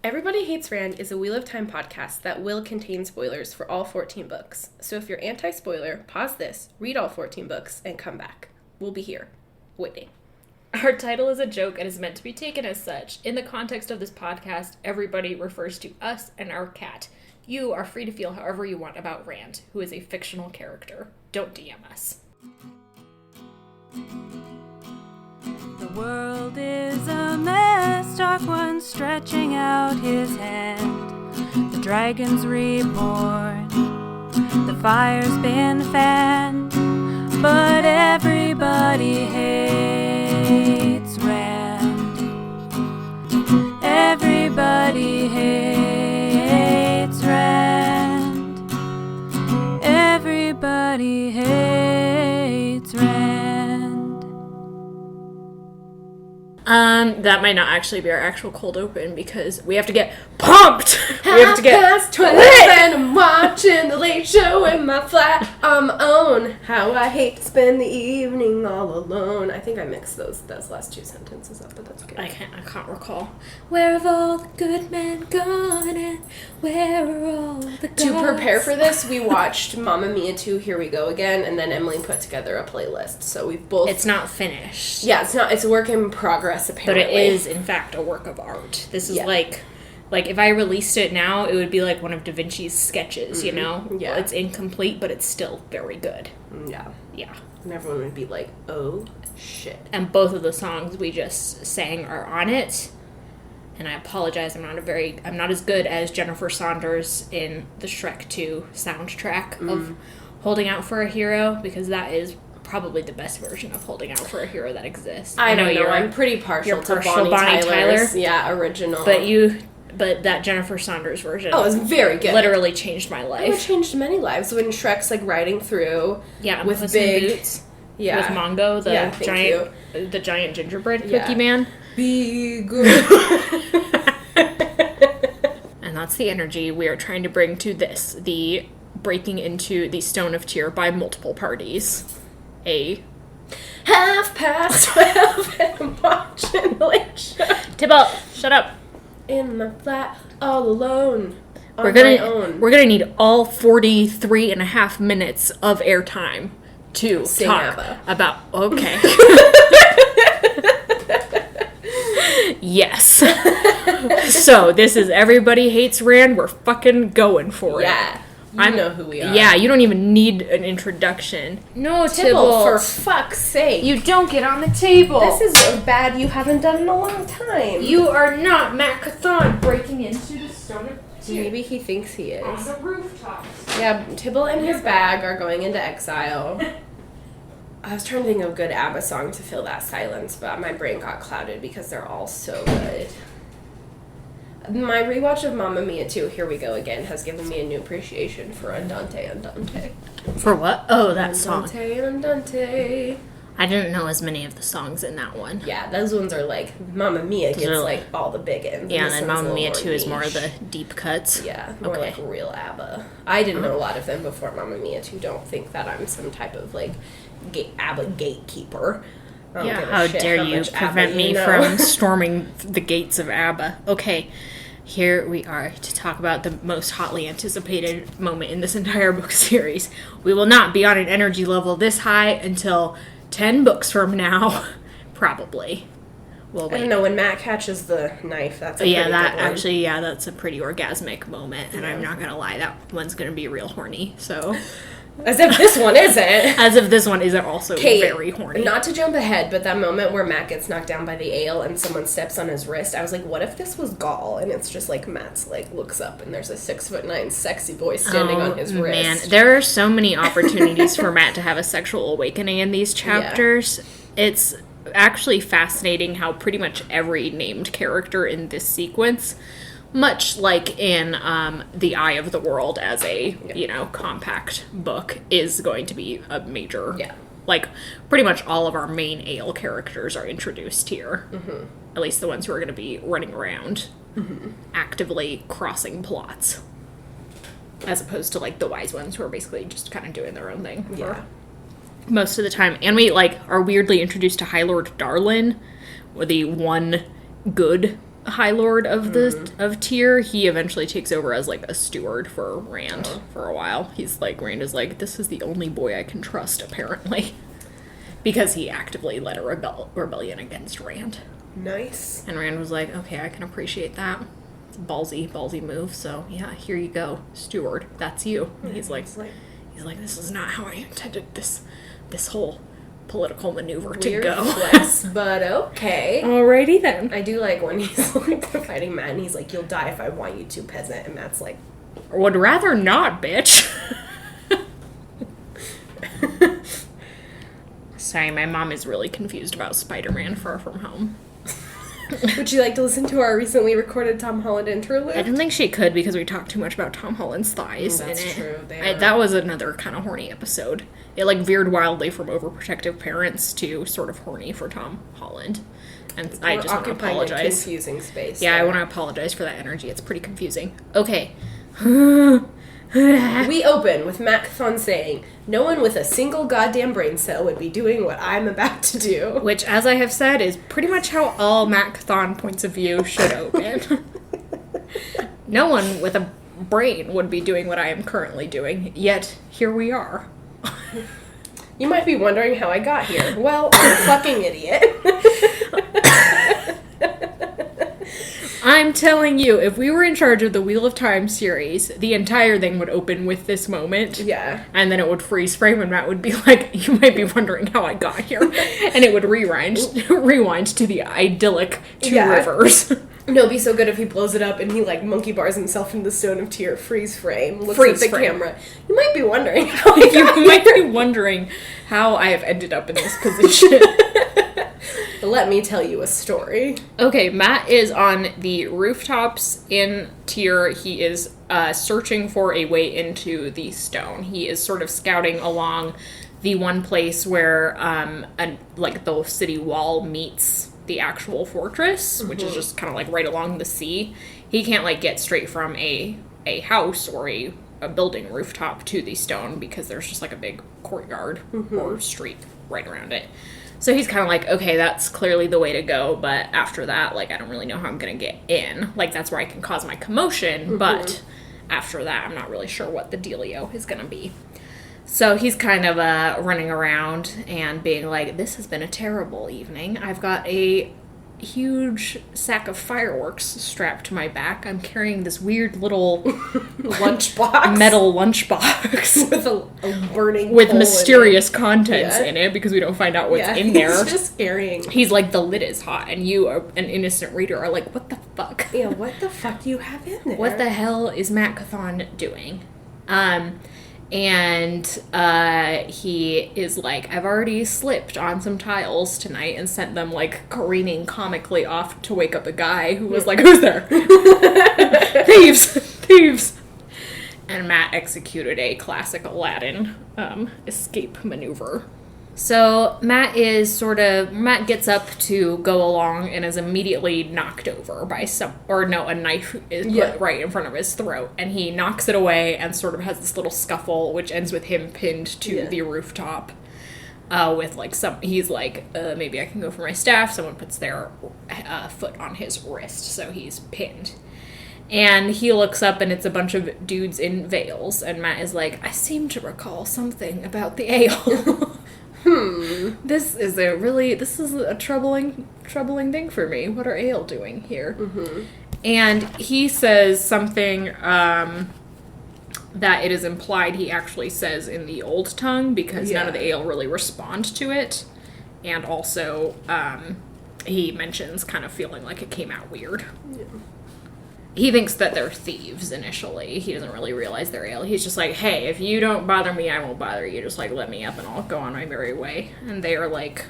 Everybody Hates Rand is a Wheel of Time podcast that will contain spoilers for all 14 books. So if you're anti-spoiler, pause this, read all 14 books, and come back. We'll be here, waiting. Our title is a joke and is meant to be taken as such. In the context of this podcast, everybody refers to us and our cat. You are free to feel however you want about Rand, who is a fictional character. Don't DM us. The world is a mess, Dark One stretching out his hand. The dragon's reborn, the fire's been fanned, but everybody hates Rand. Everybody hates Rand. Everybody hates Rand. That might not actually be our actual cold open because we have to get pumped. We have to get past 12 and I'm watching the late show in my flat. I'm on. How I hate to spend the evening all alone. I think I mixed those last two sentences up, but that's okay. I can't recall. Where have all the good men gone and where are all the gods? To prepare for this, we watched Mamma Mia 2, Here We Go Again, and then Emily put together a playlist. So we've both... It's not finished. Yeah, it's not. It's a work in progress, apparently. But it is, in fact, a work of art. This is like if I released it now, it would be like one of Da Vinci's sketches, you know? Yeah. It's incomplete, but it's still very good. Yeah. Yeah. And everyone would be like, oh, shit. And both of the songs we just sang are on it. And I apologize, I'm not as good as Jennifer Saunders in the Shrek 2 soundtrack of Holding Out for a Hero, because that is probably the best version of Holding Out for a Hero that exists. I know I'm pretty partial to Bonnie Tyler's, original. But that Jennifer Saunders version, oh, it's very good. Literally changed my life. It changed many lives when Shrek's like riding through, with big boots, with Mongo, the giant gingerbread cookie man. Be good. And that's the energy we are trying to bring to this, the breaking into the Stone of Tear by multiple parties. 12:30 and I'm watching the late show. Tybalt, shut up. In my flat, all alone. We're gonna need all 43 and a half minutes of airtime to sing talk ABBA. About. Okay. Yes. So this is Everybody Hates Rand. We're fucking going for it. Yeah. I know who we are. Yeah, you don't even need an introduction. No, Tybalt, for fuck's sake. You don't get on the table. This is a bad you haven't done in a long time. You are not Matt Cathon breaking into the Stone of Tear. Maybe he thinks he is. On the rooftop. Yeah, Tybalt and his bag are going into exile. I was trying to think of a good ABBA song to fill that silence, but my brain got clouded because they're all so good. My rewatch of Mamma Mia 2, Here We Go Again, has given me a new appreciation for Andante Andante. For what? Oh, that song. Andante Andante. I didn't know as many of the songs in that one. Yeah, those ones are like, Mamma Mia gets like all the big ins. Yeah, and then Mamma Mia 2 is more of the deep cuts. Yeah, more like real ABBA. I didn't know a lot of them before Mamma Mia 2. Don't think that I'm some type of like ABBA gatekeeper. Yeah, how dare you prevent me from storming the gates of ABBA. Okay, here we are to talk about the most hotly anticipated moment in this entire book series. We will not be on an energy level this high until 10 books from now, probably. Well, wait. I don't know, when Matt catches the knife, that's a pretty good one. That's a pretty orgasmic moment, and I'm not gonna lie, that one's gonna be real horny, so... As if this one isn't. As if this one isn't also very horny. Not to jump ahead, but that moment where Matt gets knocked down by the ale and someone steps on his wrist, I was like, what if this was Gaul? And it's just like Matt's like looks up and there's a 6'9" sexy boy standing on his wrist. Man, there are so many opportunities for Matt to have a sexual awakening in these chapters. Yeah. It's actually fascinating how pretty much every named character in this sequence, much like in The Eye of the World as a, compact book, is going to be a major... Yeah. Like, pretty much all of our main ale characters are introduced here. Mm-hmm. At least the ones who are going to be running around, actively crossing plots. As opposed to, like, the wise ones who are basically just kind of doing their own thing. Yeah. Most of the time. And we, are weirdly introduced to High Lord Darlin, or the one good High Lord of of Tyr, he eventually takes over as like a steward for Rand for a while. He's like, Rand is like, this is the only boy I can trust, apparently. Because he actively led a rebellion against Rand. Nice. And Rand was like, okay, I can appreciate that. Ballsy move. So yeah, here you go, steward. That's you. And he's like, this is not how I intended this whole political maneuver to go. Flex, but okay. Alrighty then. I do like when he's like fighting Matt and he's like, you'll die if I want you to, peasant. And Matt's like, would rather not, bitch. Sorry, my mom is really confused about Spider-Man Far From Home. would you like to listen to our recently recorded Tom Holland interlude? I don't think she could because we talked too much about Tom Holland's thighs in it. That's true. That was another kind of horny episode. It like veered wildly from overprotective parents to sort of horny for Tom Holland. And I just want to apologize. A confusing space. Yeah, I want to apologize for that energy. It's pretty confusing. Okay. We open with Matt Cathon saying, no one with a single goddamn brain cell would be doing what I'm about to do. Which, as I have said, is pretty much how all Matt Cathon points of view should open. No one with a brain would be doing what I am currently doing, yet here we are. You might be wondering how I got here. Well, I'm a fucking idiot. I'm telling you, if we were in charge of the Wheel of Time series, the entire thing would open with this moment. Yeah. And then it would freeze frame and Matt would be like, you might be wondering how I got here. And it would rewind to the idyllic Two Rivers. No, it'd be so good if he blows it up and he, like, monkey bars himself in the Stone of Tyr, freeze frame, looks at the camera. You might be wondering how I got You might be wondering how I have ended up in this position. Let me tell you a story. Okay, Matt is on the rooftops in Tyr. He is searching for a way into the stone. He is sort of scouting along the one place where the city wall meets the actual fortress, which is just kind of like right along the sea. He can't like get straight from a house or a building rooftop to the stone because there's just like a big courtyard or street right around it. So he's kind of like, okay, that's clearly the way to go, but after that, like, I don't really know how I'm going to get in. Like, that's where I can cause my commotion, but after that, I'm not really sure what the dealio is going to be. So he's kind of running around and being like, this has been a terrible evening. I've got a huge sack of fireworks strapped to my back. I'm carrying this weird little lunchbox, metal lunchbox with a burning with mysterious contents in it because we don't find out what's in there. He's just carrying. He's like, the lid is hot, and you, an innocent reader, are like, what the fuck? Yeah, what the fuck do you have in there? What the hell is Matt Cathon doing? And he is like, I've already slipped on some tiles tonight and sent them, like, careening comically off to wake up a guy who was like, who's there? Thieves! And Matt executed a classic Aladdin escape maneuver. So Matt gets up to go along and is immediately knocked over by a knife is put right in front of his throat, and he knocks it away and sort of has this little scuffle, which ends with him pinned to the rooftop. With like he's like, maybe I can go for my staff. Someone puts their foot on his wrist, so he's pinned. And he looks up and it's a bunch of dudes in veils, and Matt is like, I seem to recall something about the ale. This is a troubling thing for me. What are Ale doing here? And he says something that it is implied he actually says in the old tongue because none of the Ale really respond to it. And also, he mentions kind of feeling like it came out weird. Yeah. He thinks that they're thieves initially. He doesn't really realize they're Ale. He's just like, hey, if you don't bother me, I won't bother you. Just, like, let me up and I'll go on my merry way. And they are like,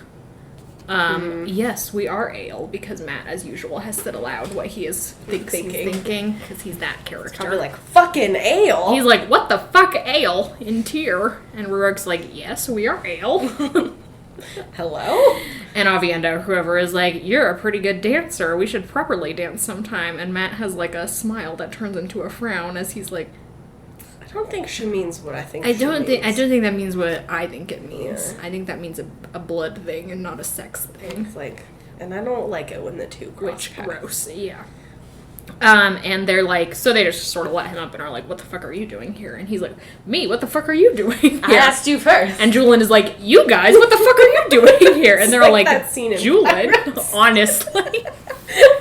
yes, we are Ale, because Matt, as usual, has said aloud what he is thinking, because he's that character. Probably like, fucking Ale! He's like, what the fuck, Ale? In Tyr. And Rurik's like, yes, we are Ale. Hello? And Avienda, whoever, is like, you're a pretty good dancer. We should properly dance sometime. And Matt has, like, a smile that turns into a frown as he's like, I don't think she means what I think I don't think that means what I think it means. Yeah. I think that means a blood thing and not a sex thing. It's like, And I don't like it when the two cross Which paths. gross, yeah. And they're like, so they just sort of let him up and are like, what the fuck are you doing here? And he's like, me, what the fuck are you doing here? I asked you first. And Julian is like, you guys, what the fuck are you doing here? And they're like that scene in Julian, Pirates. honestly.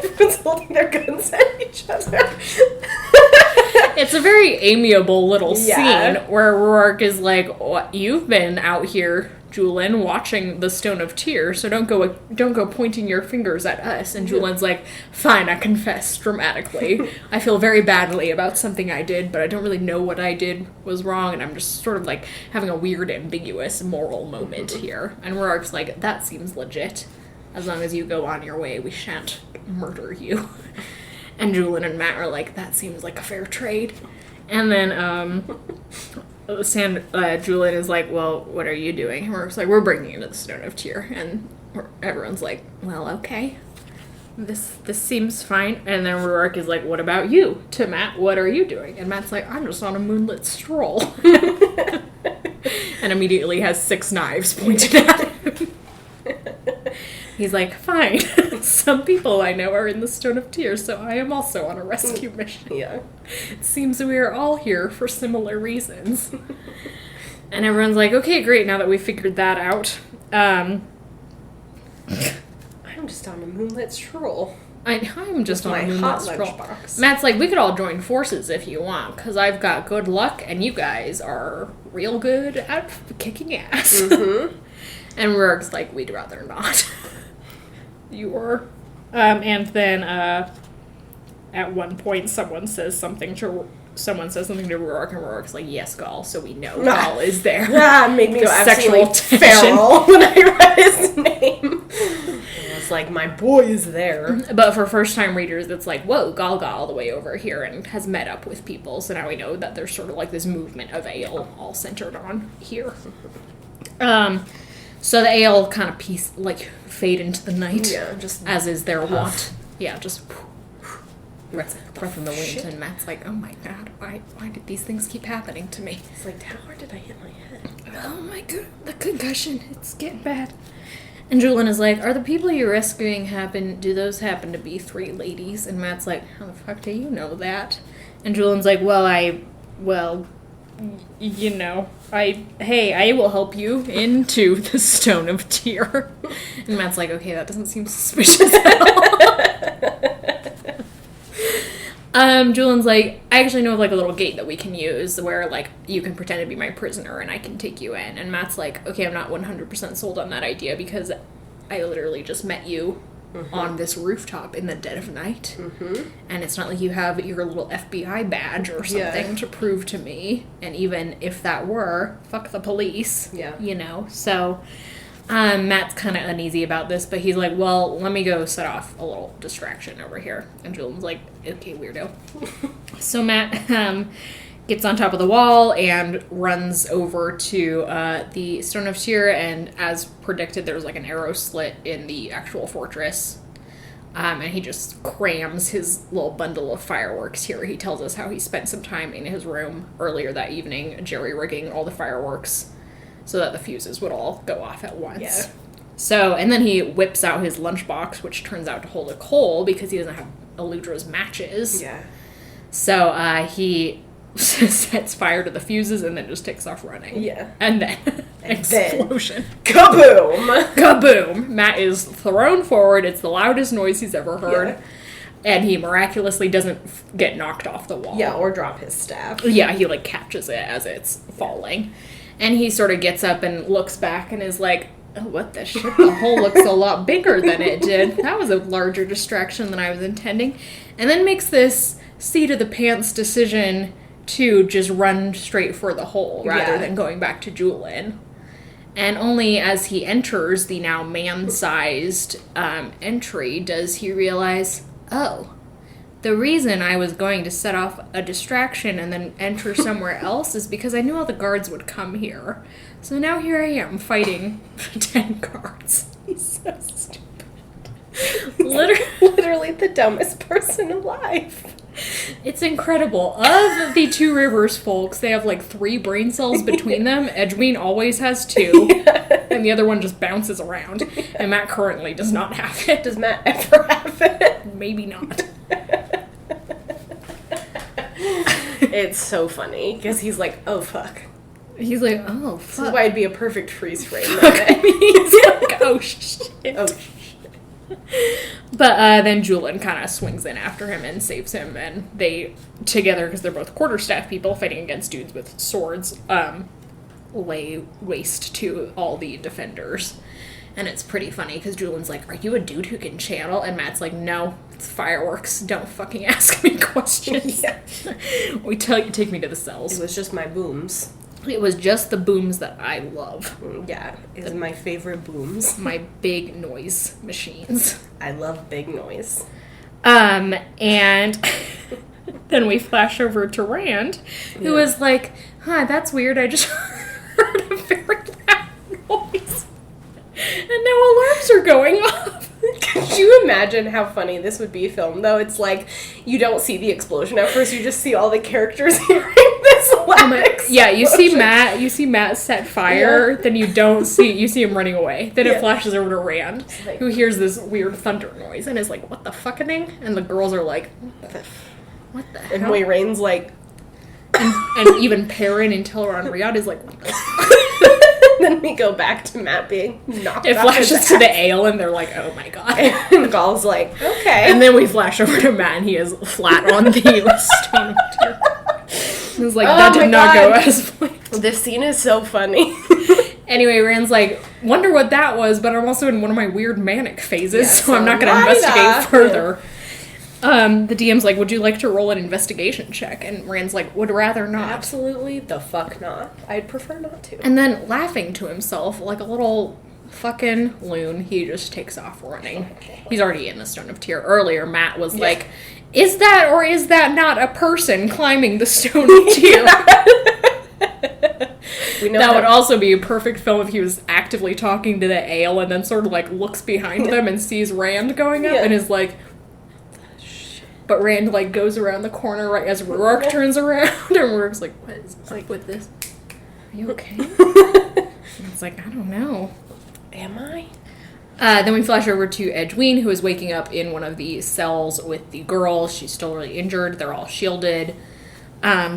Everyone's holding their guns at each other. It's a very amiable little Yeah. scene where Rourke is like, what, you've been out here, Julian, watching the Stone of Tears, so don't go pointing your fingers at us. And Julian's like, fine, I confess dramatically. I feel very badly about something I did, but I don't really know what I did was wrong, and I'm just sort of like having a weird, ambiguous moral moment here. And Rourke's like, that seems legit. As long as you go on your way, we shan't murder you. And Julian and Matt are like, that seems like a fair trade. And then, Julian is like, well, what are you doing? And Rourke's like, we're bringing you to the Stone of Tear. And everyone's like, well, okay. This seems fine. And then Rourke is like, what about you? To Matt, what are you doing? And Matt's like, I'm just on a moonlit stroll. And immediately has 6 knives pointed at him. He's like, fine. Some people I know are in the Stone of Tears, so I am also on a rescue mission. Yeah. It seems we are all here for similar reasons. And everyone's like, okay, great, now that we figured that out. I'm just on a moonlit stroll. I'm just on My a moonlit hot stroll. lunchbox. Matt's like, we could all join forces if you want, because I've got good luck, and you guys are real good at kicking ass. Mm-hmm. And Rourke's like, we'd rather not. You are. And then, at one point, someone says something to Rourke, and Rourke's like, yes, Gaul, so we know Gaul is there. Ah, made me go Sexual absolutely tension. feral when I read his name. I was like, my boy is there. But for first-time readers, it's like, whoa, Gaul got all the way over here and has met up with people, so now we know that there's sort of like this movement of ale all centered on here. So the ale kind of fade into the night. Yeah, just as is their puff. wont. Yeah, just breath in the wind. Shit. And Matt's like, oh my god, why did these things keep happening to me? It's like, how hard did I hit my head? Oh my god, the concussion, it's getting bad. And Julian is like, are the people you're rescuing do those happen to be 3 ladies? And Matt's like, how the fuck do you know that? And Julian's like, I will help you into the Stone of Tear. And Matt's like, okay, that doesn't seem suspicious at all. Julian's like, I actually know of like a little gate that we can use where like you can pretend to be my prisoner and I can take you in. And Matt's like, okay, I'm not 100% sold on that idea because I literally just met you on this rooftop in the dead of night. Mm-hmm. And it's not like you have your little FBI badge or something to prove to me. And even if that were, fuck the police. Yeah. You know? So, Matt's kind of uneasy about this, but he's like, well, let me go set off a little distraction over here. And Julian's like, okay, weirdo. So Matt, gets on top of the wall and runs over to the Stone of Tear, and as predicted, there's like an arrow slit in the actual fortress. And he just crams his little bundle of fireworks here. He tells us how he spent some time in his room earlier that evening jerry-rigging all the fireworks so that the fuses would all go off at once. Yeah. So, and then he whips out his lunchbox, which turns out to hold a coal because he doesn't have Eludra's matches. Yeah. So, he sets fire to the fuses and then just takes off running. Yeah. And then, explosion. Kaboom! Kaboom! Matt is thrown forward. It's the loudest noise he's ever heard. Yeah. And he miraculously doesn't get knocked off the wall. Yeah, or drop his staff. Yeah, he, like, catches it as it's falling. And he sort of gets up and looks back and is like, oh, what the shit? The hole looks a lot bigger than it did. That was a larger distraction than I was intending. And then makes this seat-of-the-pants decision to just run straight for the hole rather than going back to Julian. And only as he enters the now man-sized entry does he realize, oh, the reason I was going to set off a distraction and then enter somewhere else is because I knew all the guards would come here. So now here I am fighting 10 guards. He's so stupid. Literally the dumbest person alive. It's incredible. Of the Two Rivers folks, they have like 3 brain cells between them. Egwene always has 2. and the other one just bounces around. And Matt currently does not have it. Does Matt ever have it? Maybe not. It's so funny, because he's like, oh, fuck. He's like, oh, fuck. This is why it'd be a perfect freeze frame moment. He's like, oh, shit. Oh, shit. But then Julian kind of swings in after him and saves him, and they, together, because they're both quarterstaff people fighting against dudes with swords, lay waste to all the defenders. And it's pretty funny, because Julian's like, are you a dude who can channel? And Matt's like, no, it's fireworks. Don't fucking ask me questions. Yeah. We tell you, take me to the cells. It was just my booms. It was just the booms that I love. Yeah, it's my favorite booms. My big noise machines. I love big noise. And then we flash over to Rand, who is like, huh, that's weird. I just heard a very loud noise. And now alarms are going off. Could you imagine how funny this would be filmed, though? It's like, you don't see the explosion at first, you just see all the characters hearing this loud explosion. Yeah, you see Matt set fire, then you see him running away. Then it flashes over to Rand, who hears this weird thunder noise, and is like, what the fucking? And the girls are like, what the hell? And Moiraine's like... and even Perrin and Teleron Riyadh is like, what the fuck? Then we go back to Matt being knocked It off flashes his to the ass. ale, and they're like, oh my god. And Gaul's like, okay. And then we flash over to Matt, and he is flat on the stone of tear. It's like, that did not go as planned. This scene is so funny. Anyway, Rand's like, wonder what that was, but I'm also in one of my weird manic phases, so I'm not going to light investigate up. further. The DM's like, would you like to roll an investigation check? And Rand's like, would rather not. Absolutely the fuck not. I'd prefer not to. And then, laughing to himself, like a little fucking loon, he just takes off running. He's already in the Stone of Tear. Earlier, Matt was like, is that or is that not a person climbing the Stone of Tear? We know That would also be a perfect film if he was actively talking to the ale and then sort of like looks behind them and sees Rand going up and is like... But Rand, like, goes around the corner right as Ruark turns around, and Ruark's like, what is like with this? Are you okay? And it's like, I don't know. Am I? Then we flash over to Egwene, who is waking up in one of the cells with the girls. She's still really injured. They're all shielded.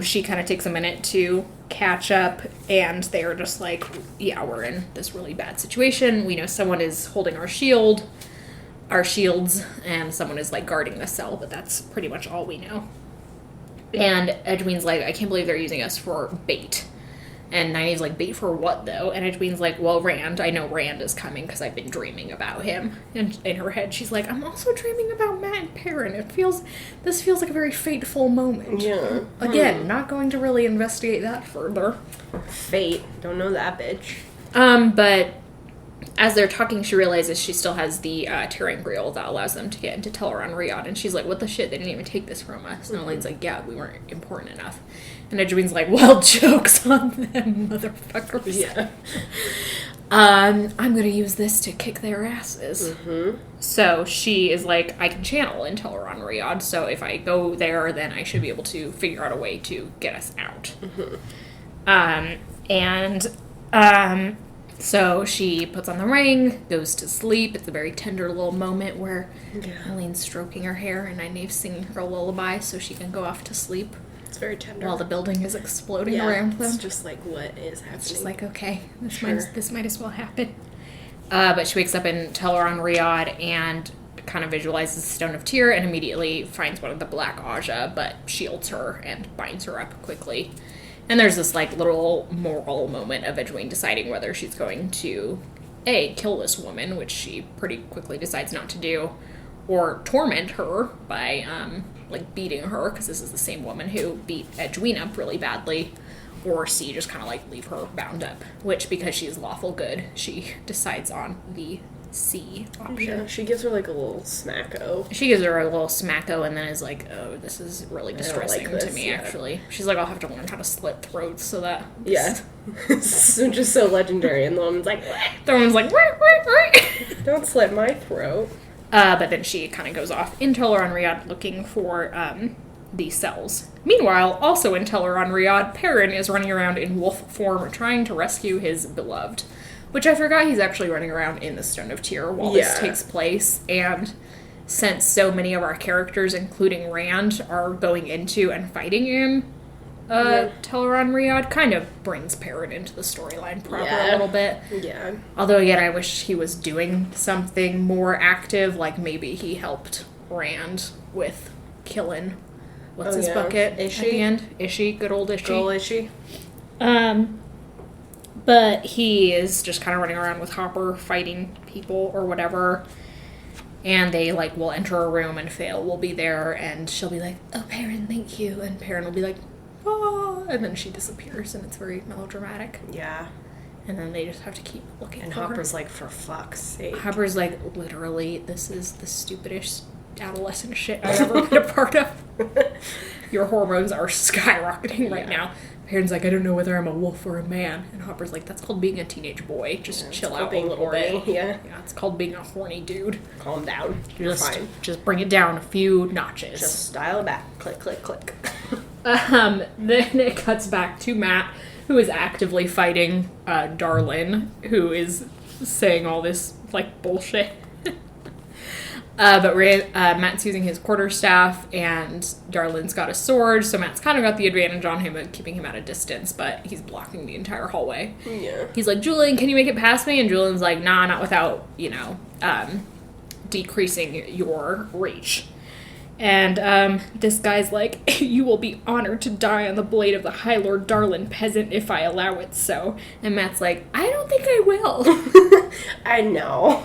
She kind of takes a minute to catch up, and they're just like, yeah, we're in this really bad situation. We know someone is holding our shields, and someone is, like, guarding the cell, but that's pretty much all we know. And Egwene's like, I can't believe they're using us for bait. And Nynaeve's like, bait for what, though? And Egwene's like, well, Rand, I know Rand is coming because I've been dreaming about him. And in her head, she's like, I'm also dreaming about Matt and Perrin. This feels like a very fateful moment. Yeah. Again, not going to really investigate that further. Fate. Don't know that bitch. But... as they're talking, she realizes she still has the terangrial that allows them to get into Teleron Riyadh, and she's like, what the shit, they didn't even take this from us. And Elaine's like, yeah, we weren't important enough. And Egwene's like, well, joke's on them, motherfuckers. Yeah. I'm gonna use this to kick their asses. Mm-hmm. So she is like, I can channel in Teleron Riyadh, so if I go there, then I should be able to figure out a way to get us out. Mm-hmm. So she puts on the ring, goes to sleep. It's a very tender little moment where Elaine's stroking her hair and Nynaeve's singing her a lullaby so she can go off to sleep. It's very tender. While the building is exploding around them. It's just like, what is happening? It's just like, okay, this might as well happen. But she wakes up in Teleron Riyadh and kind of visualizes the Stone of Tear and immediately finds one of the Black Aja, but shields her and binds her up quickly. And there's this, like, little moral moment of Egwene deciding whether she's going to, A, kill this woman, which she pretty quickly decides not to do, or torment her by, like, beating her, because this is the same woman who beat Egwene up really badly, or C, just kind of, like, leave her bound up, which, because she's lawful good, she decides on the C option. Yeah, she gives her, like, a little smacko. She gives her a little smacko and then is like, oh, this is really distressing like to this, me, yeah. Actually. She's like, I'll have to learn how to slit throats so that... Yeah. It's just so legendary, and the woman's like, what? The woman's like, Don't slit my throat. But then she kind of goes off in Teleron Riyadh looking for the cells. Meanwhile, also in Teleron Riyadh, Perrin is running around in wolf form trying to rescue his beloved. Which I forgot he's actually running around in the Stone of Tyr while this takes place. And since so many of our characters, including Rand, are going into and fighting in Teleron Riyadh, kind of brings Perrin into the storyline proper a little bit. Yeah. Although, again, I wish he was doing something more active, like maybe he helped Rand with killing what's his bucket Ishi? at the end. Ishi, good old Ishi. Goal Ishi. But he is just kind of running around with Hopper fighting people or whatever. And they, like, will enter a room and Fail will be there and she'll be like, oh, Perrin, thank you. And Perrin will be like, oh, and then she disappears and it's very melodramatic. Yeah. And then they just have to keep looking And for her. Hopper's like, for fuck's sake. Hopper's like, literally, this is the stupidest adolescent shit I've ever been a part of. Your hormones are skyrocketing right now. Perrin's like, I don't know whether I'm a wolf or a man. And Hopper's like, that's called being a teenage boy. Just chill out a little bit. Yeah. Yeah, it's called being a horny dude. Calm down. Fine. Just bring it down a few notches. Just dial it back. Click, click, click. Then it cuts back to Matt, who is actively fighting Darlin, who is saying all this, like, bullshit. But Matt's using his quarterstaff, and Darlin's got a sword, so Matt's kind of got the advantage on him of keeping him at a distance, but he's blocking the entire hallway. Yeah. He's like, Julian, can you make it past me? And Julian's like, nah, not without, decreasing your reach. And this guy's like, you will be honored to die on the blade of the High Lord Darlin peasant if I allow it so. And Matt's like, I don't think I will. I know.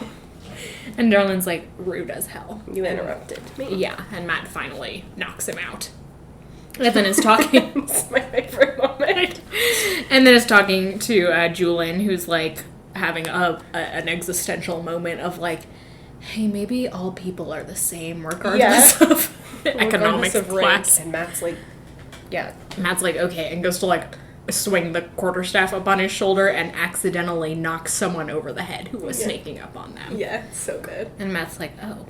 And Darlin's like, rude as hell. You interrupted me. Yeah, and Matt finally knocks him out. And then is talking... It's my favorite moment. And then is talking to Julian, who's like having an existential moment of like, hey, maybe all people are the same regardless of economics class. And Matt's like, yeah. Matt's like, okay, and goes to like swing the quarterstaff up on his shoulder and accidentally knocks someone over the head who was sneaking up on them. Yeah, it's so good. And Matt's like, oh.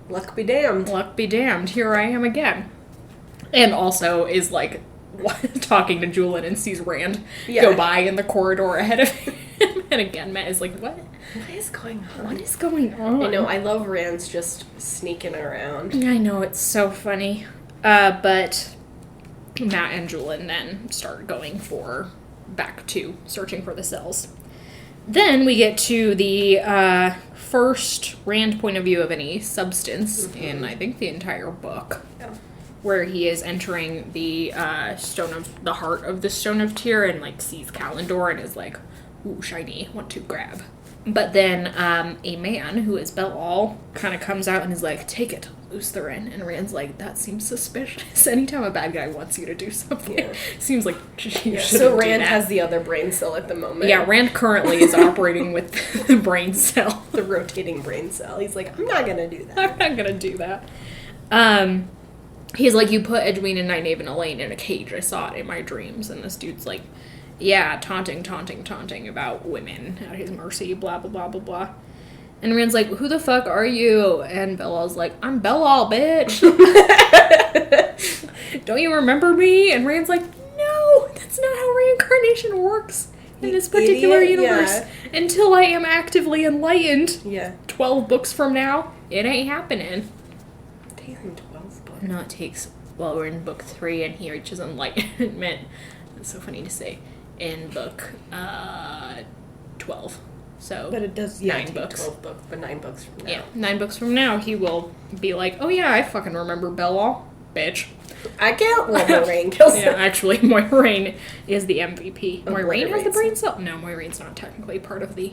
Luck be damned. Luck be damned, here I am again. And also is like talking to Julian and sees Rand go by in the corridor ahead of him. And again, Matt is like, what? What is going on? What is going on? I know, I love Rand's just sneaking around. I know, it's so funny. But Matt and Julian then start going back to searching for the cells. Then we get to the first Rand point of view of any substance in, I think, the entire book. Yeah. Where he is entering the heart of the Stone of Tyr and, like, sees Kalendor and is like, ooh, shiny, want to grab. But then a man who is Belal kind of comes out and is like, take it, Lutheran. And Rand's like, that seems suspicious. Anytime a bad guy wants you to do something, seems like you shouldn't So Rand do that. has the other brain cell at the moment. Yeah, Rand currently is operating with the brain cell. The rotating brain cell. He's like, I'm not going to do that. I'm not going to do that. He's like, you put Egwene and Nynaeve and Elaine in a cage. I saw it in my dreams. And this dude's like, yeah, taunting about women at his mercy, blah, blah, blah, blah, blah. And Rand's like, who the fuck are you? And Belal's like, I'm Belal, bitch. Don't you remember me? And Rand's like, no, that's not how reincarnation works in this particular universe. Yeah. Until I am actively enlightened. Yeah. 12 books from now, it ain't happening. Taking 12 books. No, it takes, well, we're in book 3 and he reaches enlightenment. That's so funny to say. In book 12. So, but it does 9 books. 12 books, but 9 books from now. Yeah, 9 books from now, he will be like, oh yeah, I fucking remember Belal, bitch. I can't. Well, Moiraine kills him. Yeah, actually, Moiraine is the MVP. Moiraine has the brain cell? No, Moiraine's not technically part of the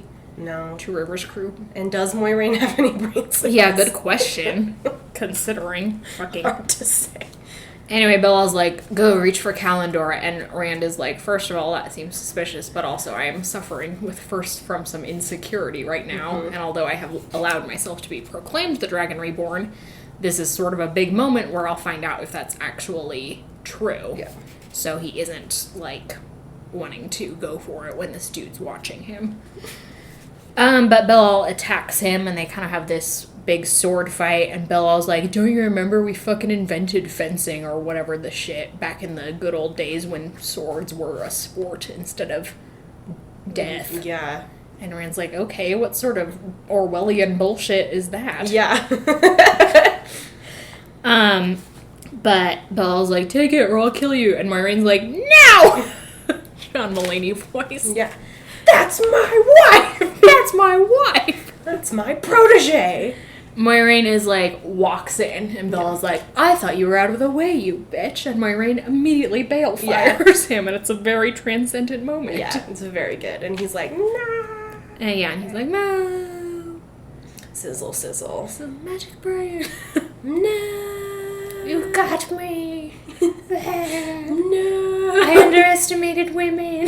Two Rivers crew. And does Moiraine have any brain cells? Yeah, good question. Considering. Fucking. Hard to say. Anyway, Belal's like, go reach for Kalendor, and Rand is like, first of all, that seems suspicious, but also I am suffering from some insecurity right now, and although I have allowed myself to be proclaimed the Dragon Reborn, this is sort of a big moment where I'll find out if that's actually true. Yeah. So he isn't, like, wanting to go for it when this dude's watching him. But Belal attacks him, and they kind of have this big sword fight, and Belal's like, don't you remember we fucking invented fencing or whatever the shit back in the good old days when swords were a sport instead of death? Yeah. And Rand's like, okay, what sort of Orwellian bullshit is that? Yeah. But Bella's like, take it or I'll kill you. And Moiraine's like, no! John Mulaney voice. Yeah. That's my wife! That's my wife! That's my protege! Moiraine is like, walks in, and Bella's like, I thought you were out of the way, you bitch. And Moiraine immediately bail fires him, and it's a very transcendent moment. Yeah, it's very good. And he's like, no! And he's like, no! Sizzle, sizzle. It's a magic brain. No! You got me! No! I underestimated women.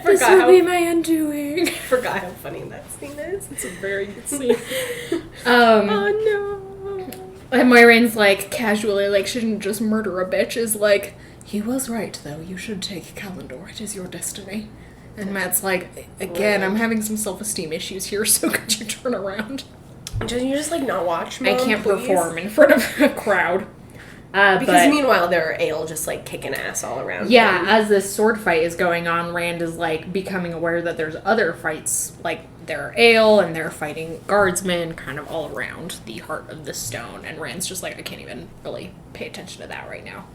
This will be my undoing. I forgot how funny that scene is. It's a very good scene. Oh no. And Moiraine's like, casually, like, shouldn't just murder a bitch, is like, he was right, though. You should take Kalendor. It is your destiny. And Matt's like, again, I'm having some self-esteem issues here, so could you turn around? Can you just, like, not watch, Mom, I can't please? perform in front of a crowd. Because meanwhile, there are Ale just, like, kicking ass all around Yeah, him. as this sword fight is going on, Rand is, like, becoming aware that there's other fights. Like, there are Ale, and they're fighting guardsmen kind of all around the heart of the stone. And Rand's just like, I can't even really pay attention to that right now.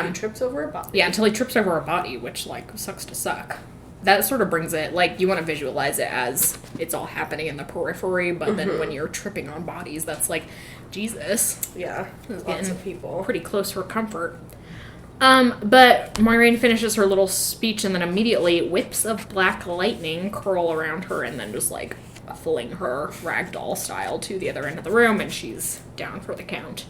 He trips over a body. Yeah, until he trips over a body, which, like, sucks to suck. That sort of brings it, like, you want to visualize it as it's all happening in the periphery, but then when you're tripping on bodies, that's like, Jesus. Yeah, lots of people. Pretty close for comfort. But Moiraine finishes her little speech and then immediately whips of black lightning curl around her and then just, like, fling her ragdoll style to the other end of the room, and she's down for the count.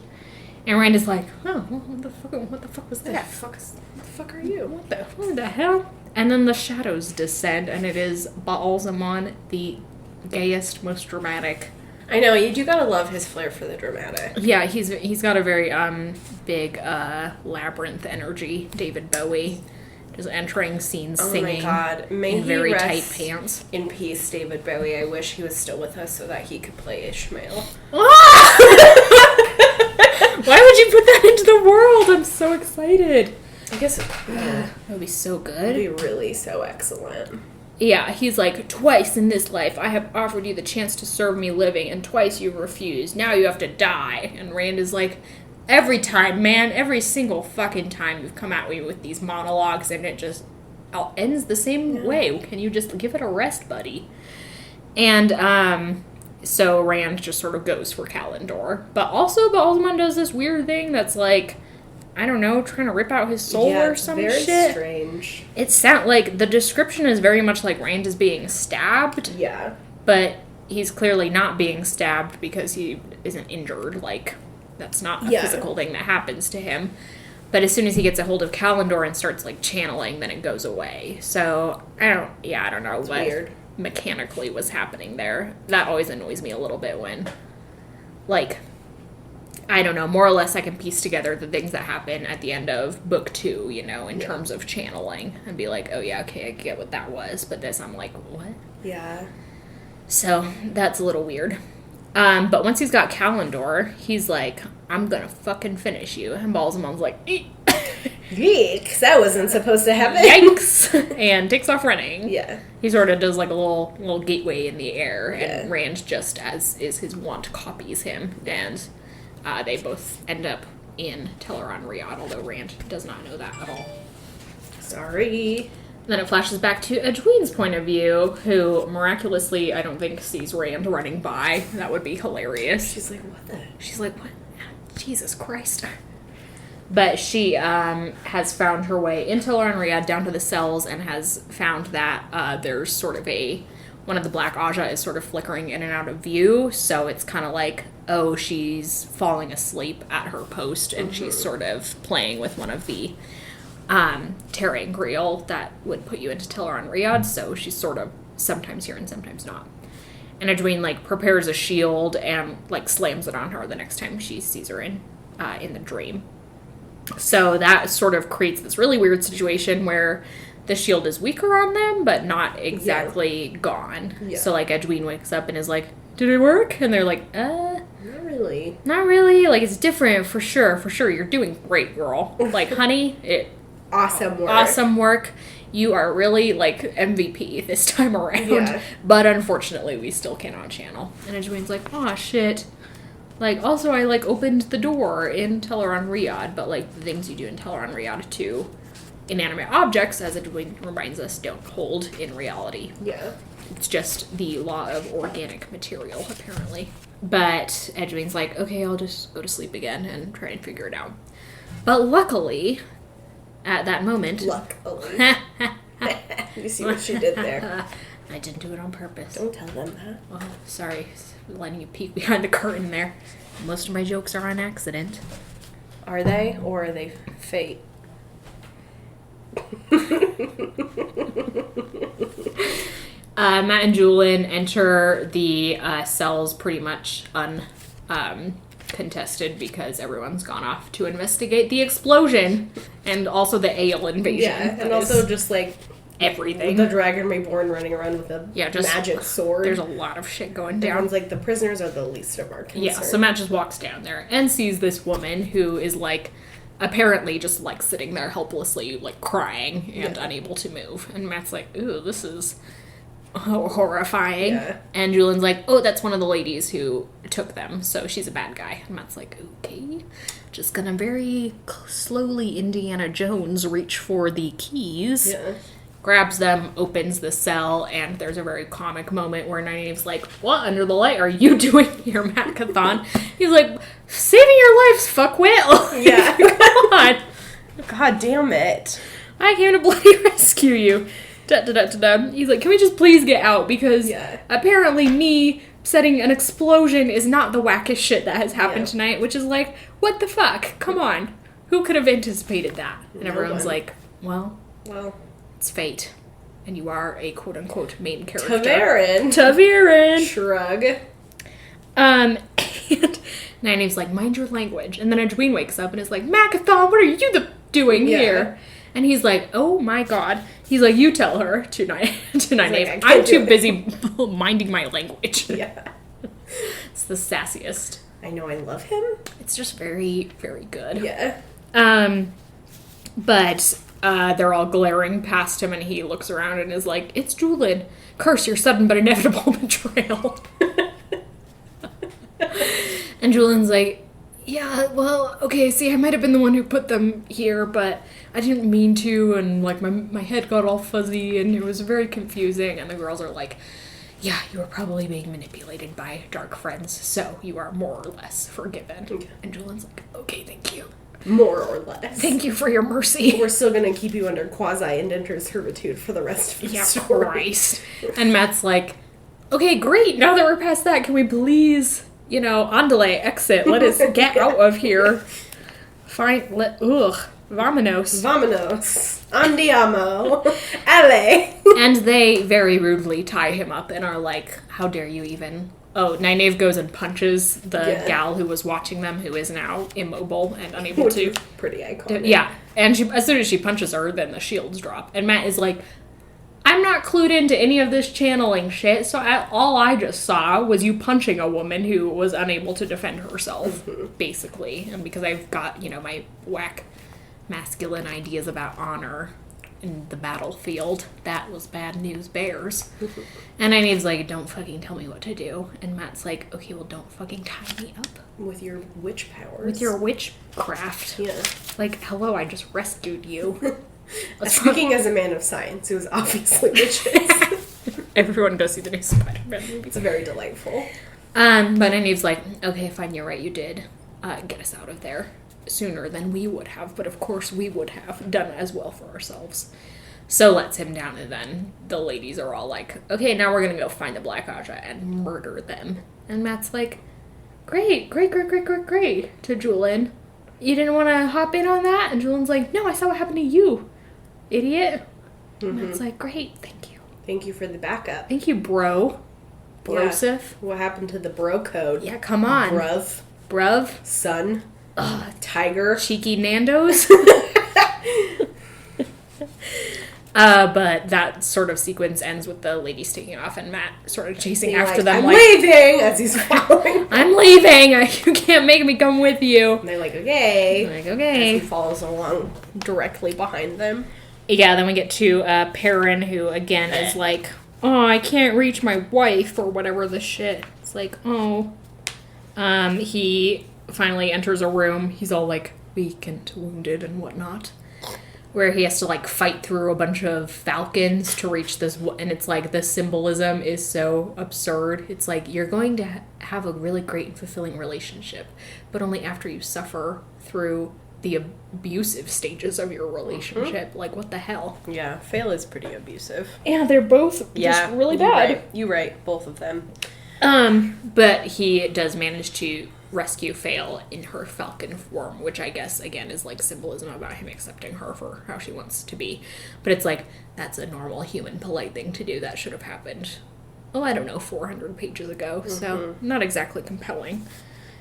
And Rand is like, oh, what the fuck was that? What the fuck are you? What the hell? And then the shadows descend, and it is Baalzamon, the gayest, most dramatic. I know, you do gotta love his flair for the dramatic. Yeah, he's got a very big labyrinth energy. David Bowie, just entering scenes singing. Oh my god, may in he very rest tight pants. in peace, David Bowie. I wish he was still with us so that he could play Ishamael. Why would you put that into the world? I'm so excited. I guess That would be so it'd good. be really so excellent. Yeah, he's like, twice in this life I have offered you the chance to serve me living, and twice you've refused. Now you have to die. And Rand is like, every time, man, every single fucking time you've come at me with these monologues, and it just ends the same way. Can you just give it a rest, buddy? And, so Rand just sort of goes for Kalendor. But also, Baalzamon does this weird thing that's like, I don't know, trying to rip out his soul or some very shit. Strange. It sounds like the description is very much like Rand is being stabbed, Yeah. but he's clearly not being stabbed because he isn't injured. Like, that's not a physical thing that happens to him. But as soon as he gets a hold of Kalendor and starts, like, channeling, then it goes away. So, I don't know what weird. mechanically was happening there. That always annoys me a little bit when, like, I don't know, more or less I can piece together the things that happen at the end of book 2, you know, in terms of channeling, and be like, oh yeah, okay, I get what that was, but this I'm like, what? Yeah. So, that's a little weird. But once he's got Kalendor, he's like, I'm gonna fucking finish you, and Baalzamon's like, eek. Yeeks, that wasn't supposed to happen. Yikes! And takes off running. Yeah. He sort of does like a little gateway in the air, and Yeah. Rand, just as is his wont, copies him, and they both end up in Teleron-Riyadh, although Rand does not know that at all. Sorry. Then it flashes back to Egwene's point of view, who miraculously, I don't think, sees Rand running by. That would be hilarious. She's like, what the? She's like, what? Jesus Christ. But she has found her way into Teleron-Riyadh down to the cells and has found that there's sort of one of the Black Aja is sort of flickering in and out of view, so it's kind of like, oh, she's falling asleep at her post, and she's sort of playing with one of the Terangriel that would put you into Teleron-Riyadh, so she's sort of sometimes here and sometimes not. And Egwene, like, prepares a shield and, like, slams it on her the next time she sees her in the dream. So that sort of creates this really weird situation where the shield is weaker on them, but not exactly gone. Yeah. So, like, Egwene wakes up and is like, did it work? And they're like, Not really. really. Not really. Like, it's different for sure. For sure. You're doing great, girl. Like, honey, Awesome work. Awesome work. You are really, like, MVP this time around. Yeah. But unfortunately, we still cannot channel. And Egwene's like, aw, shit. Like, also, I, like, opened the door in Teleron Riyadh, but, like, the things you do in Teleron Riyadh to inanimate objects, as Egwene reminds us, don't hold in reality. Yeah. It's just the law of organic material, apparently. But Egwene's like, okay, I'll just go to sleep again and try and figure it out. But luckily, at that moment... Luckily. You see what she did there? I didn't do it on purpose. Don't tell them that. Oh, sorry. Letting you peek behind the curtain there. Most of my jokes are on accident. Are they? Or are they fate? Matt and Julian enter the cells pretty much uncontested because everyone's gone off to investigate the explosion and also the ale invasion. Yeah, and also just like everything. The Dragon Reborn running around with a magic sword. There's a lot of shit going down. Everyone's like, the prisoners are the least of our concern. Yeah, so Matt just walks down there and sees this woman who is like apparently just like sitting there helplessly like crying and unable to move. And Matt's like, ooh, this is horrifying. Yeah. And Julian's like, oh, that's one of the ladies who took them, so she's a bad guy. And Matt's like, okay, just gonna very slowly Indiana Jones reach for the keys. Yeah. Grabs them, opens the cell, and there's a very comic moment where Nynaeve's like, what under the light are you doing here, Matt Cathon? He's like, saving your lives, fuckwit. Yeah. Come on. God damn it. I came to bloody rescue you. Da-da-da-da-da. He's like, can we just please get out? Because apparently me setting an explosion is not the wackest shit that has happened tonight, which is like, what the fuck? Come on. Who could have anticipated that? And everyone's like, well, it's fate. And you are a quote-unquote main character. Taviran. Shrug. And Nynaeve's like, mind your language. And then Egwene wakes up and is like, Makathon, what are you doing here? And he's like, oh my god. He's like, you tell her to Nynaeve. Like, I'm too busy minding my language. Yeah. It's the sassiest. I know, I love him. It's just very, very good. Yeah. But they're all glaring past him and he looks around and is like, it's Julian. Curse your sudden but inevitable betrayal. And Julian's like, yeah, well, okay, see, I might have been the one who put them here, but I didn't mean to, and, like, my head got all fuzzy, and it was very confusing, and the girls are like, yeah, you were probably being manipulated by dark friends, so you are more or less forgiven. Okay. And Julian's like, okay, thank you. More or less. Thank you for your mercy. We're still gonna keep you under quasi-indentured servitude for the rest of the story. Christ. And Matt's like, okay, great, now that we're past that, can we please... andale, exit. Let us get out of here. Fine. Vamonos. Andiamo. Ale. And they very rudely tie him up and are like, how dare you even... Oh, Nynaeve goes and punches the gal who was watching them, who is now immobile and unable to... Pretty iconic. Yeah. And as soon as she punches her, then the shields drop. And Matt is like... I'm not clued into any of this channeling shit, so all I just saw was you punching a woman who was unable to defend herself, basically. And because I've got, my whack masculine ideas about honor in the battlefield, that was bad news bears. And Nynaeve's like, don't fucking tell me what to do. And Matt's like, okay, well, don't fucking tie me up. With your witch powers. With your witchcraft. Yeah. Like, hello, I just rescued you. Speaking as a man of science, who is obviously witches. Everyone go see the new Spider-Man movie. It's very delightful. But Nynaeve's like, okay, fine, you're right, you did get us out of there sooner than we would have, but of course we would have done as well for ourselves. So lets him down, and then the ladies are all like, okay, now we're gonna go find the Black Aja and murder them. And Matt's like, great, to Julian. You didn't want to hop in on that? And Julian's like, no, I saw what happened to you, idiot. And Matt's like, great, thank you. Thank you for the backup. Thank you, bro. Brosif. Yeah. What happened to the bro code? Yeah, come on. Bruv. Son. Tiger. Cheeky Nando's. But that sort of sequence ends with the ladies taking off and Matt sort of chasing after them. I'm leaving! As he's following. I'm leaving! You can't make me come with you. And they're like, okay. Okay. As he follows along directly behind them. Yeah, then we get to Perrin, who again is like, oh, I can't reach my wife or whatever the shit. It's like, oh. He finally enters a room. He's all like weak and wounded and whatnot. Where he has to like fight through a bunch of falcons to reach this, and it's like the symbolism is so absurd. It's like you're going to have a really great and fulfilling relationship, but only after you suffer through the abusive stages of your relationship. Mm-hmm. Like, what the hell? Yeah, Fail is pretty abusive. Yeah, they're both just really bad. You're right, both of them. But he does manage to rescue Fail in her falcon form, which I guess, again, is like symbolism about him accepting her for how she wants to be. But it's like, that's a normal human polite thing to do. That should have happened, I don't know, 400 pages ago. So, not exactly compelling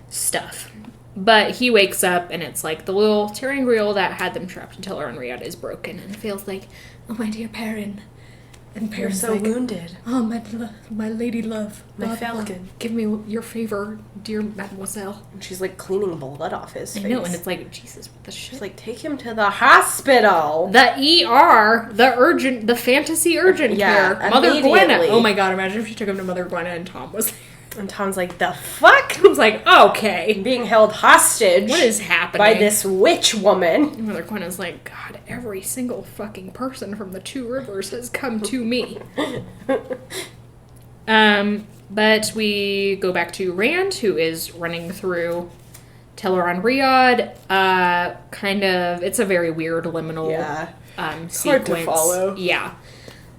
stuff. But he wakes up, and it's like the little terangrial that had them trapped in Teller and Riyadh is broken, and feels like, oh, my dear Perrin. And You're so like, wounded. Oh, my lady love. My falcon. Give me your favor, dear mademoiselle. And she's like cleaning blood off his face. I know, and it's like, Jesus, what the shit? She's like, take him to the hospital. The ER, the fantasy urgent care. Mother Gwenna. Oh my god, imagine if she took him to Mother Gwenna and Tom was there. And Tom's like, the fuck? I was like, okay. Being held hostage. What is happening? By this witch woman. And Mother Gwenna's like, God, every single fucking person from the Two Rivers has come to me. But we go back to Rand, who is running through Teleron Riyadh. It's a very weird liminal it's sequence. hard to follow. Yeah.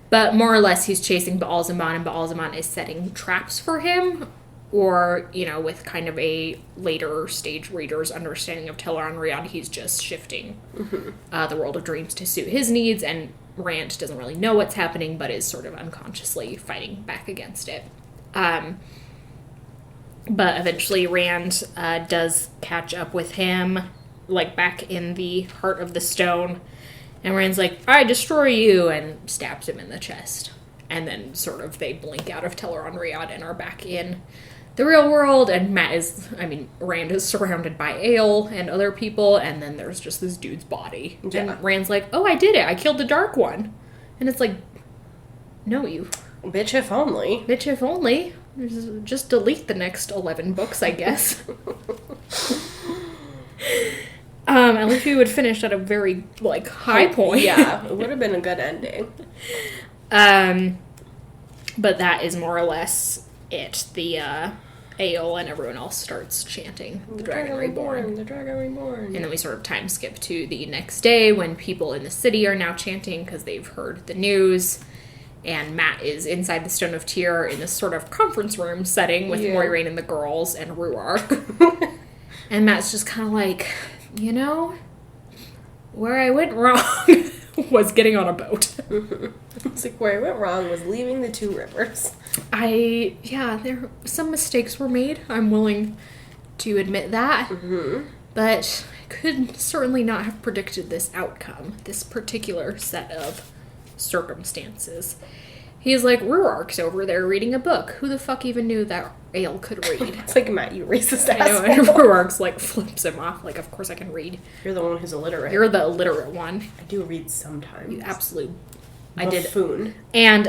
But more or less, he's chasing Ba'al-Zaman, and Ba'al-Zaman is setting traps for him, or, with kind of a later stage reader's understanding of Teleron Riyadh, he's just shifting the world of dreams to suit his needs, and Rand doesn't really know what's happening, but is sort of unconsciously fighting back against it. But eventually Rand does catch up with him, like, back in the heart of the stone. And Rand's like, I destroy you, and stabs him in the chest. And then sort of they blink out of Teleron Riyadh and are back in the real world. And Rand is surrounded by Ale and other people, and then there's just this dude's body. Yeah. And Rand's like, oh, I did it. I killed the Dark One. And it's like, no, you... Bitch, if only. Bitch, if only. Just delete the next 11 books, I guess. At least we would finish at a very, high point. Yeah, it would have been a good ending. But that is more or less it. The, Ael and everyone else starts chanting, The Dragon Reborn. The Dragon Reborn. And then we sort of time skip to the next day when people in the city are now chanting because they've heard the news. And Matt is inside the Stone of Tyr in this sort of conference room setting with Moiraine and the girls and Ruark. And Matt's just kind of like... where I went wrong was getting on a boat. It's like, where I went wrong was leaving the Two Rivers. Some mistakes were made. I'm willing to admit that. Mm-hmm. But I could certainly not have predicted this outcome, this particular set of circumstances. He's like, Ruark's over there reading a book. Who the fuck even knew that Ale could read? It's like, Matt, you racist asshole. I know, and Ruark's flips him off. Of course I can read. You're the one who's illiterate. You're the illiterate one. I do read sometimes. You absolute buffoon. And,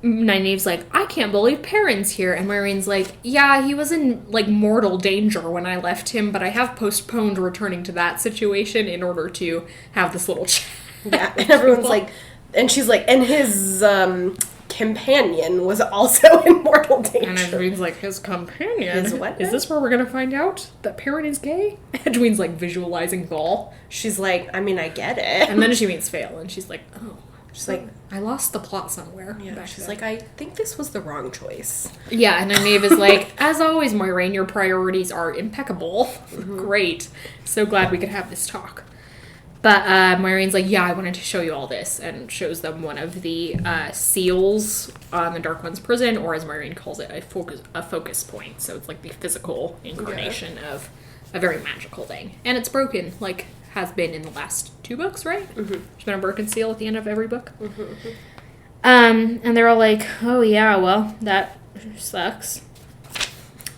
Nynaeve's like, I can't believe Perrin's here. And Moiraine's like, yeah, he was in, mortal danger when I left him, but I have postponed returning to that situation in order to have this little chat. Yeah, and everyone's like... And she's like, and his companion was also in mortal danger. And Edwin's like, his companion? His what? Is this where we're going to find out that Perrin is gay? Edwin's visualizing Gaul. She's like, I get it. And then she meets Fail, and she's like, oh. She's like, I lost the plot somewhere. Yeah, she's like, I think this was the wrong choice. Yeah, and Nynaeve is like, as always, Moiraine, your priorities are impeccable. Mm-hmm. Great. So glad we could have this talk. But Moiraine's like, yeah, I wanted to show you all this, and shows them one of the seals on the Dark One's prison, or as Moiraine calls it, a focus point. So it's the physical incarnation of a very magical thing. And it's broken, has been in the last 2 books, right? Mm-hmm. She's been a Birkin seal at the end of every book. Mm-hmm. And they're all like, oh yeah, well, that sucks.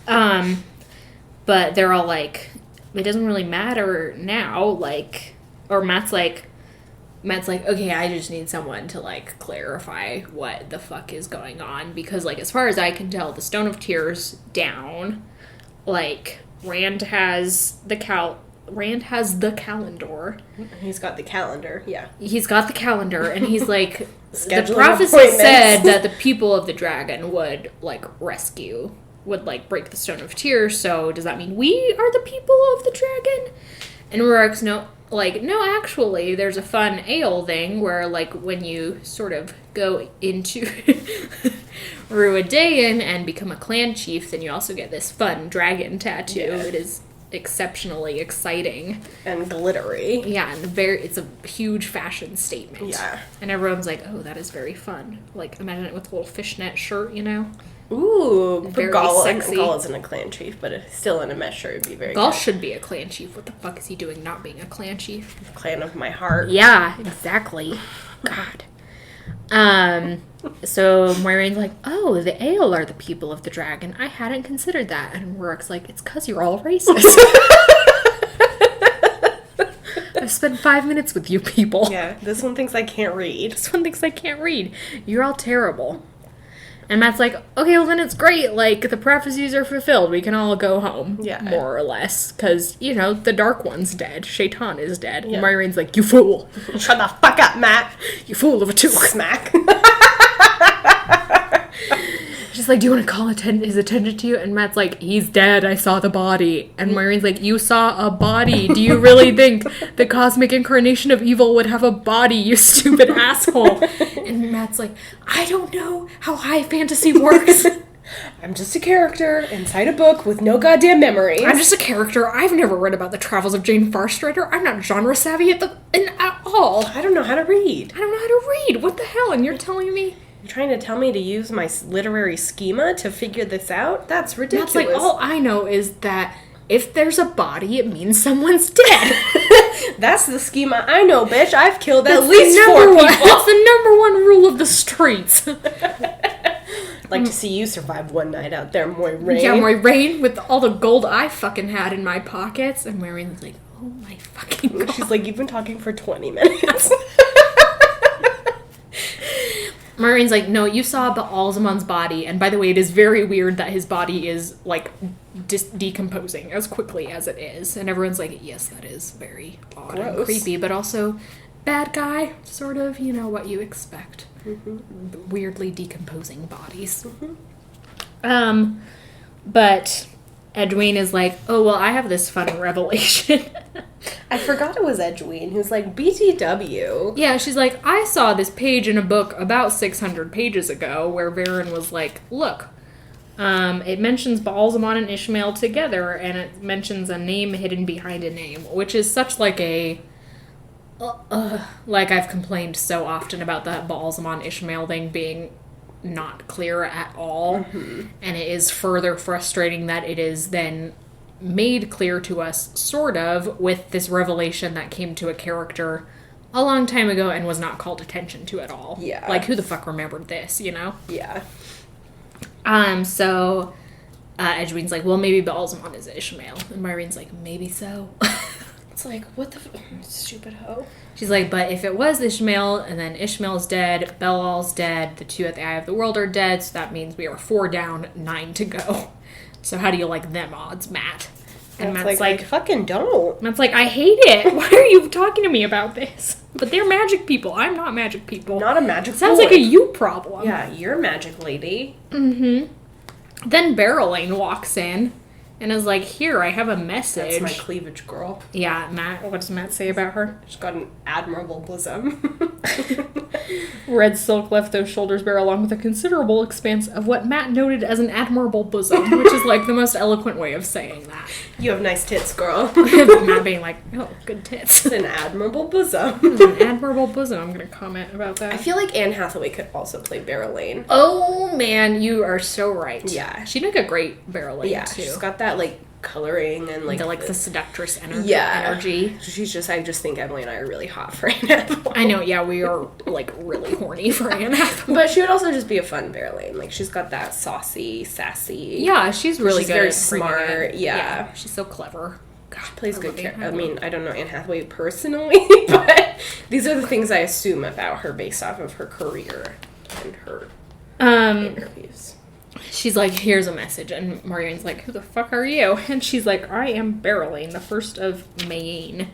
But they're all like, it doesn't really matter now, like, or Matt's like, okay, I just need someone to, like, clarify what the fuck is going on, because, like, as far as I can tell, the Stone of Tears down, like, Rand has the calendar. He's got the calendar, yeah. He's got the calendar, and he's like, Scheduling the prophecy said that the people of the dragon would, like, break the Stone of Tears, so does that mean we are the people of the dragon? And Rurik's no, actually, there's a fun ale thing where, like, when you sort of go into Ruidaean and become a clan chief, then you also get this fun dragon tattoo. Yeah. It is exceptionally exciting. And glittery. Yeah, and it's a huge fashion statement. Yeah. And everyone's like, oh, that is very fun. Like, imagine it with a little fishnet shirt, you know? Ooh, very sexy. Gaul isn't a clan chief, but still in a mesh shirt would be very Gaul good. should be a clan chief. What the fuck is he doing not being a clan chief? Clan of my heart. Yeah, exactly. God. So Moiraine's like, oh, the Ale are the people of the dragon. I hadn't considered that. And Rurik's like, it's because you're all racist. I've spent 5 minutes with you people. Yeah, this one thinks I can't read. This one thinks I can't read. You're all terrible. And Matt's like, okay, well then it's great. Like, the prophecies are fulfilled. We can all go home. Yeah. More or less. Because, you know, the Dark One's dead. Shaitan is dead. Yeah. And Moiraine's like, you fool. Shut the fuck up, Matt. You fool of a toque. Smack. She's like, do you want to call his attention to you? And Matt's like, he's dead. I saw the body. And Moiraine's like, you saw a body. Do you really think the cosmic incarnation of evil would have a body, you stupid asshole? And Matt's like, I don't know how high fantasy works. I'm just a character inside a book with no goddamn memories. I'm just a character. I've never read about the travels of Jane Farstrider. I'm not genre savvy at all. I don't know how to read. I don't know how to read. What the hell? And you're telling me? You're trying to tell me to use my literary schema to figure this out? That's ridiculous. That's like, all I know is that if there's a body, it means someone's dead. That's the schema I know, bitch. I've killed at least 4 people. That's the number one rule of the streets. I'd like to see you survive one night out there, Moiraine. Yeah, Moiraine, with all the gold I fucking had in my pockets. And Moiraine's like, oh my fucking god. She's like, you've been talking for 20 minutes. Moiraine's like, no, you saw Baalzamon's body, and by the way, it is very weird that his body is, like, decomposing as quickly as it is. And everyone's like, yes, that is very odd and creepy, but also bad guy, sort of, you know, what you expect. Mm-hmm. Weirdly decomposing bodies. Mm-hmm. But Egwene is like, oh, well, I have this fun revelation. I forgot it was Egwene, who's like, BTW. Yeah, she's like, I saw this page in a book about 600 pages ago where Varen was like, look, it mentions Baalzamon and Ishamael together, and it mentions a name hidden behind a name, which is such like a... like I've complained so often about that Baalzamon Ishamael thing being not clear at all, mm-hmm. and it is further frustrating that it is then made clear to us, sort of, with this revelation that came to a character a long time ago and was not called attention to at all. Yeah. Like, who the fuck remembered this, you know? Yeah. So, Egwene's like, well, maybe Baalzamon is Ishamael. And Moiraine's like, maybe so. It's like, what the stupid hoe. She's like, but if it was Ishamael, and then Ishmael's dead, Belal's dead, the 2 at the Eye of the World are dead, so that means we are 4 down, 9 to go. So how do you like them odds, Matt? And Matt's like, I fucking don't. Matt's like, I hate it. Why are you talking to me about this? But they're magic people. I'm not magic people. Not a magic Sounds like a you problem. Yeah, you're a magic lady. Mm-hmm. Then Barrelane walks in and is like, here, I have a message. That's my cleavage girl. Yeah, Matt. What does Matt say about her? She's got an admirable bosom. Red silk left those shoulders bare along with a considerable expanse of what Matt noted as an admirable bosom, which is like the most eloquent way of saying that. You have nice tits, girl. Matt being like, oh, good tits. It's an admirable bosom. It's an admirable bosom. I'm going to comment about that. I feel like Anne Hathaway could also play Barrelane. Oh, man, you are so right. Yeah. She'd make a great Barrelane, yeah, too. she's got that, like, coloring and, like... The seductress energy. She's just... I just think Emily and I are really hot for Anne Hathaway. I know, yeah, we are, like, really horny for Anne Hathaway. But she would also just be a fun Berylane. Like, she's got that saucy, sassy... Yeah, she's really good. She's very smart, yeah. She's so clever. Gosh, plays good character. I mean, I don't know Anne Hathaway personally, but these are the things I assume about her based off of her career and her interviews. She's like, here's a message, and Marjorie's like, who the fuck are you? And she's like, I am Berylane, the first of Mayene.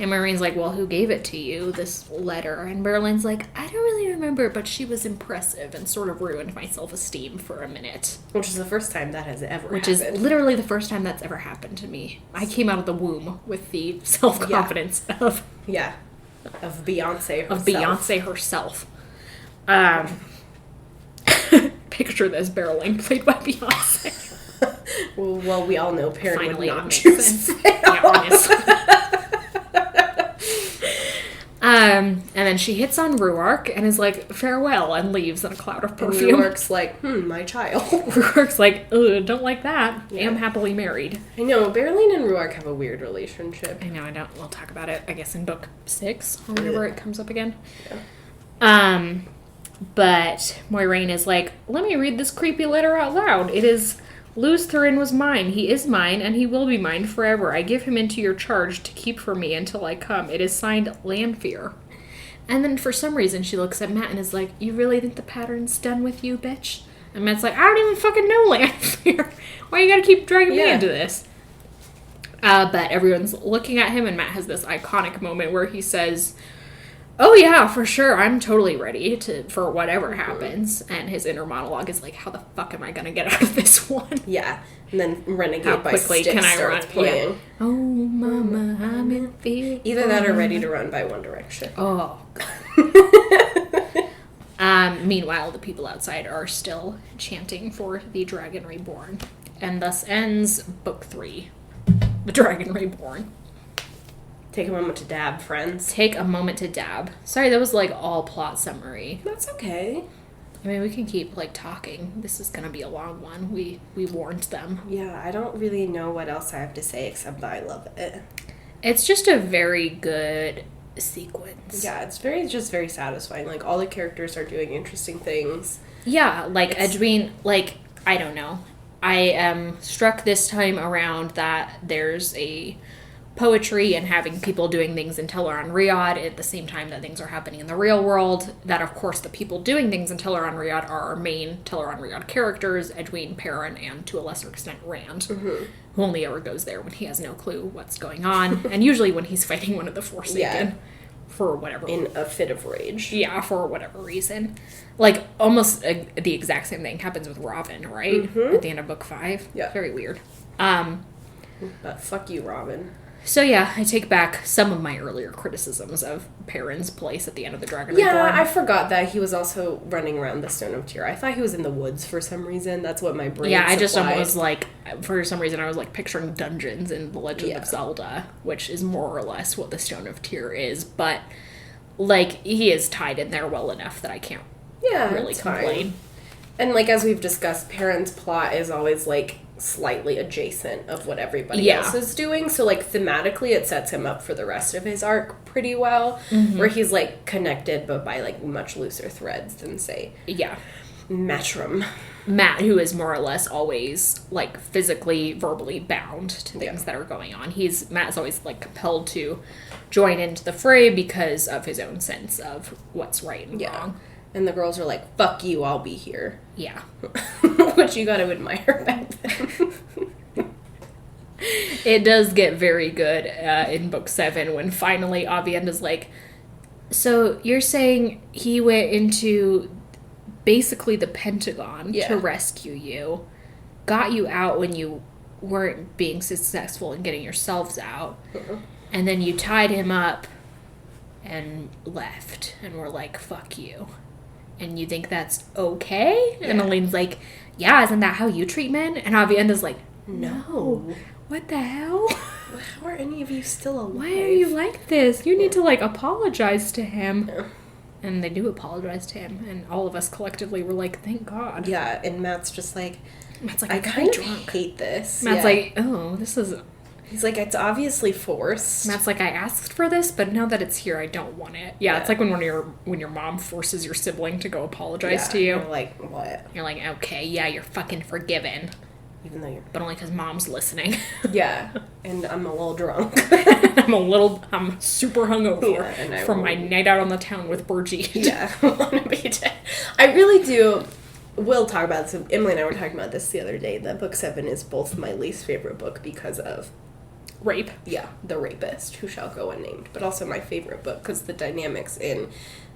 And Marjorie's like, well, who gave it to you, this letter? And Berlane's like, I don't really remember, but she was impressive and sort of ruined my self-esteem for a minute. Which is the first time that has ever happened. Which is literally the first time that's ever happened to me. I came out of the womb with the self-confidence of... Yeah. Of Beyonce herself. Of Beyonce herself. Picture this, Berylane played by Beyonce. Well, we all know Perrin Finally, would not choose yeah, honestly. And then she hits on Ruark and is like, farewell, and leaves in a cloud of perfume. And Ruark's like, my child. Ruark's like, ugh, don't like that. Yeah. Am happily married. I know, Berylane and Ruark have a weird relationship. I know, we'll talk about it, I guess, in book 6, or whenever it comes up again. Yeah. But Moiraine is like, let me read this creepy letter out loud. It is... Luz Thurin was mine. He is mine, and he will be mine forever. I give him into your charge to keep for me until I come. It is signed Lanfear. And then for some reason she looks at Matt and is like, you really think the pattern's done with you, bitch? And Matt's like, I don't even fucking know Lanfear. Why you gotta keep dragging me into this? But everyone's looking at him, and Matt has this iconic moment where he says, oh yeah, for sure, I'm totally ready for whatever happens. And his inner monologue is like, how the fuck am I gonna get out of this one? Yeah. And then Renegade how by quickly Styx can I starts run? playing. Yeah. Oh, mama, I'm in fear. Either that or Ready to Run by One Direction. Oh, meanwhile, the people outside are still chanting for the Dragon Reborn. And thus ends Book 3, The Dragon Reborn. Take a moment to dab, friends. Take a moment to dab. Sorry, that was like all plot summary. That's okay. I mean, we can keep like talking. This is gonna be a long one. We warned them. Yeah, I don't really know what else I have to say except that I love it. It's just a very good sequence. Yeah, it's very satisfying. Like, all the characters are doing interesting things. Yeah, like Egwene, like, I don't know. I am struck this time around that there's a poetry and having people doing things in Teleron Riyadh at the same time that things are happening in the real world. That, of course, the people doing things in Teleron Riyadh are our main Teleron Riyadh characters, Egwene, Perrin, and to a lesser extent Rand, who only ever goes there when he has no clue what's going on, and usually when he's fighting one of the Forsaken, for whatever in a fit of rage. Yeah, for whatever reason. Like, almost the exact same thing happens with Robin, right? At the end of Book 5. Yeah. Very weird. But fuck you, Robin. So yeah, I take back some of my earlier criticisms of Perrin's place at the end of the Dragon Reborn. Yeah, I forgot that he was also running around the Stone of Tyr. I thought he was in the woods for some reason. That's what my brain I just supplied. almost like, for some reason I was like picturing dungeons in The Legend of Zelda, which is more or less what the Stone of Tyr is, but like, he is tied in there well enough that I can't really complain. Fine. And like, as we've discussed, Perrin's plot is always like slightly adjacent of what everybody else is doing, so like thematically it sets him up for the rest of his arc pretty well, where he's like connected but by like much looser threads than say Matrim. Matt, who is more or less always like physically, verbally bound to things that are going on. Matt's always like compelled to join into the fray because of his own sense of what's right and wrong. And the girls are like, fuck you, I'll be here. Yeah. Which you gotta admire back then. It does get very good in Book 7 when finally Avienda's like, so you're saying he went into basically the Pentagon to rescue you, got you out when you weren't being successful in getting yourselves out, and then you tied him up and left, and we're like, fuck you. And you think that's okay? Yeah. And Elaine's like, yeah, isn't that how you treat men? And Avienda's like, no. What the hell? How are any of you still alive? Why are you like this? You need to, like, apologize to him. Yeah. And they do apologize to him. And all of us collectively were like, thank God. Yeah, and Matt's just like, Matt's like, I I'm kind of drunk. hate this. Matt's like, oh, this is... He's like, it's obviously forced. Matt's like, I asked for this, but now that it's here, I don't want it. Yeah, it's like when your mom forces your sibling to go apologize to you. You're like, what? You're like, okay, yeah, you're fucking forgiven. Even though you're... But only because mom's listening. Yeah, and I'm a little drunk. I'm super hungover from my night out on the town with Brigitte. Yeah, I want to be dead. I really do. We'll talk about this. Emily and I were talking about this the other day. That book 7 is both my least favorite book because of rape. Yeah, the rapist, who shall go unnamed. But also my favorite book because the dynamics in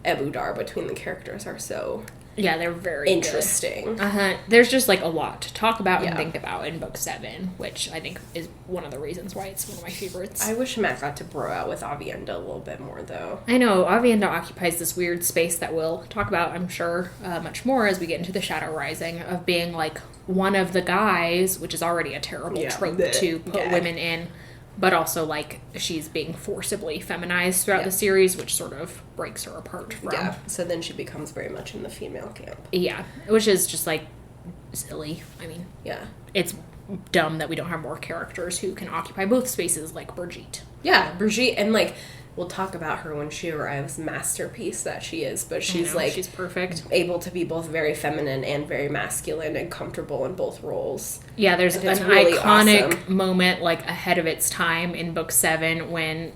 Ebudar between the characters are so... Yeah, they're very interesting. Good. There's just, like, a lot to talk about and think about in book 7, which I think is one of the reasons why it's one of my favorites. I wish Matt got to bro out with Avienda a little bit more, though. I know. Avienda occupies this weird space that we'll talk about, I'm sure, much more as we get into the Shadow Rising, of being, like, one of the guys, which is already a terrible trope to put women in, but also, like, she's being forcibly feminized throughout the series, which sort of breaks her apart from... Yeah, so then she becomes very much in the female camp. Yeah, which is just, like, silly. I mean... Yeah. It's dumb that we don't have more characters who can occupy both spaces, like Brigitte. Yeah, Brigitte, and, like... We'll talk about her when she arrives, masterpiece that she is, but she's she's perfect. Able to be both very feminine and very masculine and comfortable in both roles. Yeah, there's an really iconic moment, like, ahead of its time in book 7 when,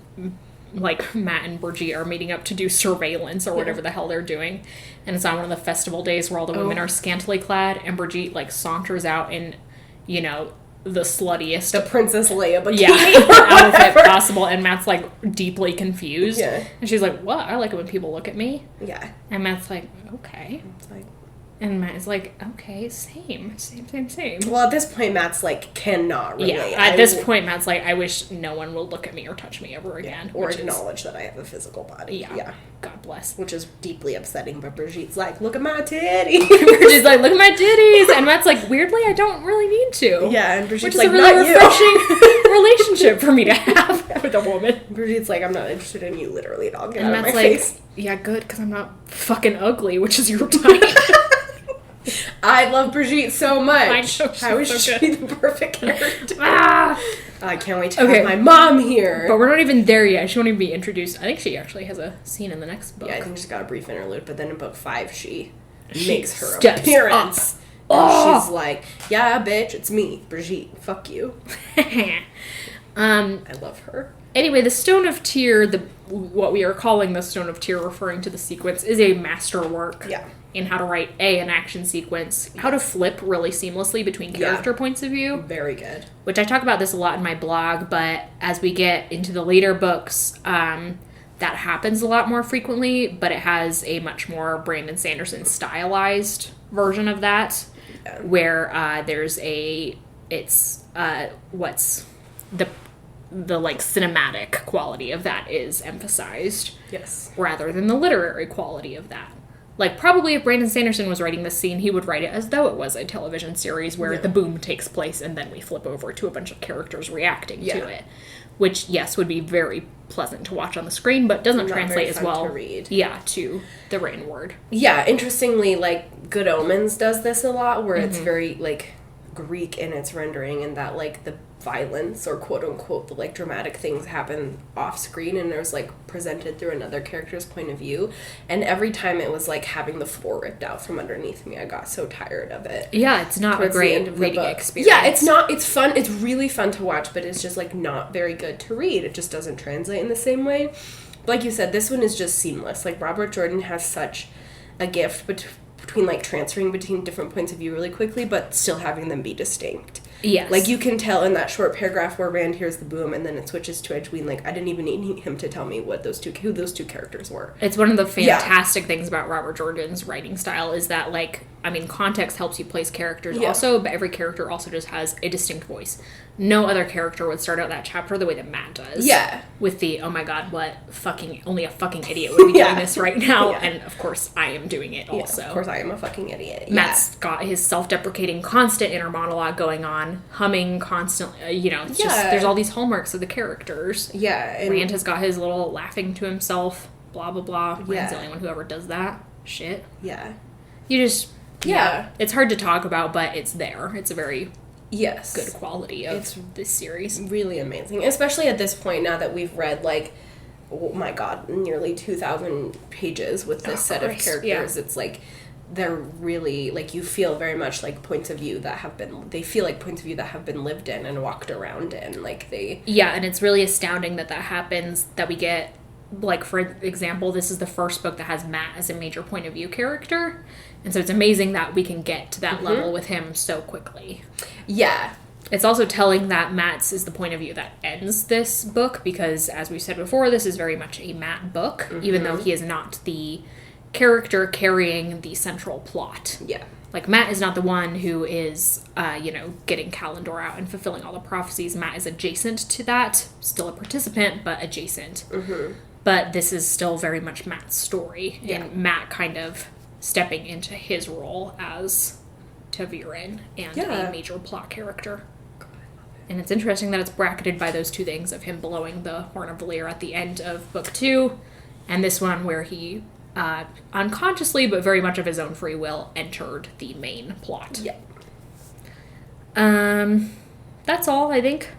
like, Matt and Brigitte are meeting up to do surveillance or whatever the hell they're doing. And it's on one of the festival days where all the women are scantily clad, and Brigitte, like, saunters out in, you know, the sluttiest, the Princess Leia bikini, outfit possible, and Matt's like deeply confused. Yeah, and she's like, "What? I like it when people look at me." Yeah, and Matt's like, "Okay." It's like, and Matt is like, "Okay, same." Well, at this point, Matt's like, cannot relate. Yeah, at this point, Matt's like, "I wish no one will look at me or touch me ever again, or acknowledge that I have a physical body." Yeah, God bless. Which is deeply upsetting. But Brigitte's like, "Look at my titties." Brigitte's like, "Look at my titties," and Matt's like, "Weirdly, I don't really need to." Yeah, and Brigitte's which like, is a really "Not refreshing relationship for me to have with a woman." Brigitte's like, "I'm not interested in you, literally, at all. Get and out Matt's of my like, face." "Yeah, good, because I'm not fucking ugly, which is your type." I love Brigitte so much. I wish she'd be the perfect character. I can't wait to have my mom here. But we're not even there yet. She won't even be introduced. I think she actually has a scene in the next book. Yeah, I think she's got a brief interlude, but then in book 5 she makes her appearance. She's like, "Yeah, bitch, it's me, Brigitte. Fuck you." I love her. Anyway, the Stone of Tear, what we are calling the Stone of Tear, referring to the sequence, is a masterwork in how to write an action sequence, how to flip really seamlessly between character points of view. Very good. Which I talk about this a lot in my blog, but as we get into the later books, that happens a lot more frequently, but it has a much more Brandon Sanderson stylized version of that, where there's what's the like cinematic quality of that is emphasized. Yes. Rather than the literary quality of that. Like, probably if Brandon Sanderson was writing this scene, he would write it as though it was a television series where the boom takes place and then we flip over to a bunch of characters reacting to it. Which, yes, would be very pleasant to watch on the screen, but doesn't translate as well to read. To the written word. Yeah, interestingly, like, Good Omens does this a lot, where it's very, like, Greek in its rendering, and that, like, the violence, or quote-unquote, the, like, dramatic things happen off-screen, and there's, like, presented through another character's point of view, and every time it was, like, having the floor ripped out from underneath me. I got so tired of it. Yeah, it's not a great reading experience. Yeah, it's fun, it's really fun to watch, but it's just, like, not very good to read. It just doesn't translate in the same way. Like you said, this one is just seamless. Like, Robert Jordan has such a gift between, like, transferring between different points of view really quickly, but still having them be distinct. Yes. Like, you can tell in that short paragraph where Rand hears the boom and then it switches to Egwene, like, I didn't even need him to tell me who those two characters were. It's one of the fantastic things about Robert Jordan's writing style is that, like, I mean, context helps you place characters also, but every character also just has a distinct voice. No other character would start out that chapter the way that Matt does. Yeah. With the, oh my god, only a fucking idiot would be doing this right now. Yeah. And, of course, I am doing it also. Of course I am a fucking idiot. Matt's got his self-deprecating, constant inner monologue going on, humming constantly, it's just, there's all these hallmarks of the characters. Yeah. And Rand has got his little laughing to himself, blah, blah, blah. Rand's the only one who ever does that shit. Yeah. Yeah. It's hard to talk about, but it's there. It's a very yes good quality of this series. Really amazing, especially at this point now that we've read, like, oh my god, nearly 2,000 pages with this set of characters. Yeah. It's like they're really, like, you feel very much like points of view that have been lived in and walked around in, like, they... Yeah, and it's really astounding that happens, that we get, like, for example, this is the first book that has Matt as a major point of view character, and so it's amazing that we can get to that level with him so quickly. Yeah. It's also telling that Matt's is the point of view that ends this book, because, as we said before, this is very much a Matt book, even though he is not the character carrying the central plot. Yeah. Like, Matt is not the one who is, getting Kalendor out and fulfilling all the prophecies. Matt is adjacent to that. Still a participant, but adjacent. Mm-hmm. But this is still very much Matt's story. Yeah. And Matt kind of stepping into his role as Ta'Viren and a major plot character. And it's interesting that it's bracketed by those two things of him blowing the Horn of Valyr at the end of book 2, and this one where he... unconsciously, but very much of his own free will, entered the main plot. Yeah. That's all, I think.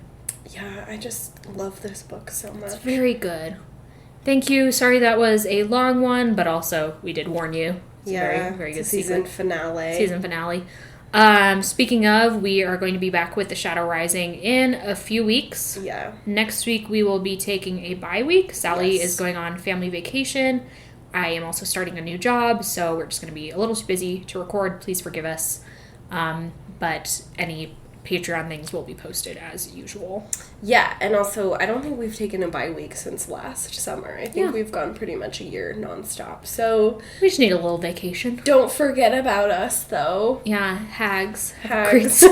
Yeah, I just love this book so much. It's very good. Thank you. Sorry that was a long one, but also we did warn you. It's a very, very good season finale. Season finale. Speaking of, we are going to be back with The Shadow Rising in a few weeks. Yeah. Next week we will be taking a bye week. Sally is going on family vacation. I am also starting a new job, so we're just going to be a little too busy to record. Please forgive us. But any Patreon things will be posted as usual. Yeah, and also, I don't think we've taken a bye week since last summer. I think we've gone pretty much a year nonstop, so... We just need a little vacation. Don't forget about us, though. Yeah, H.A.G.S.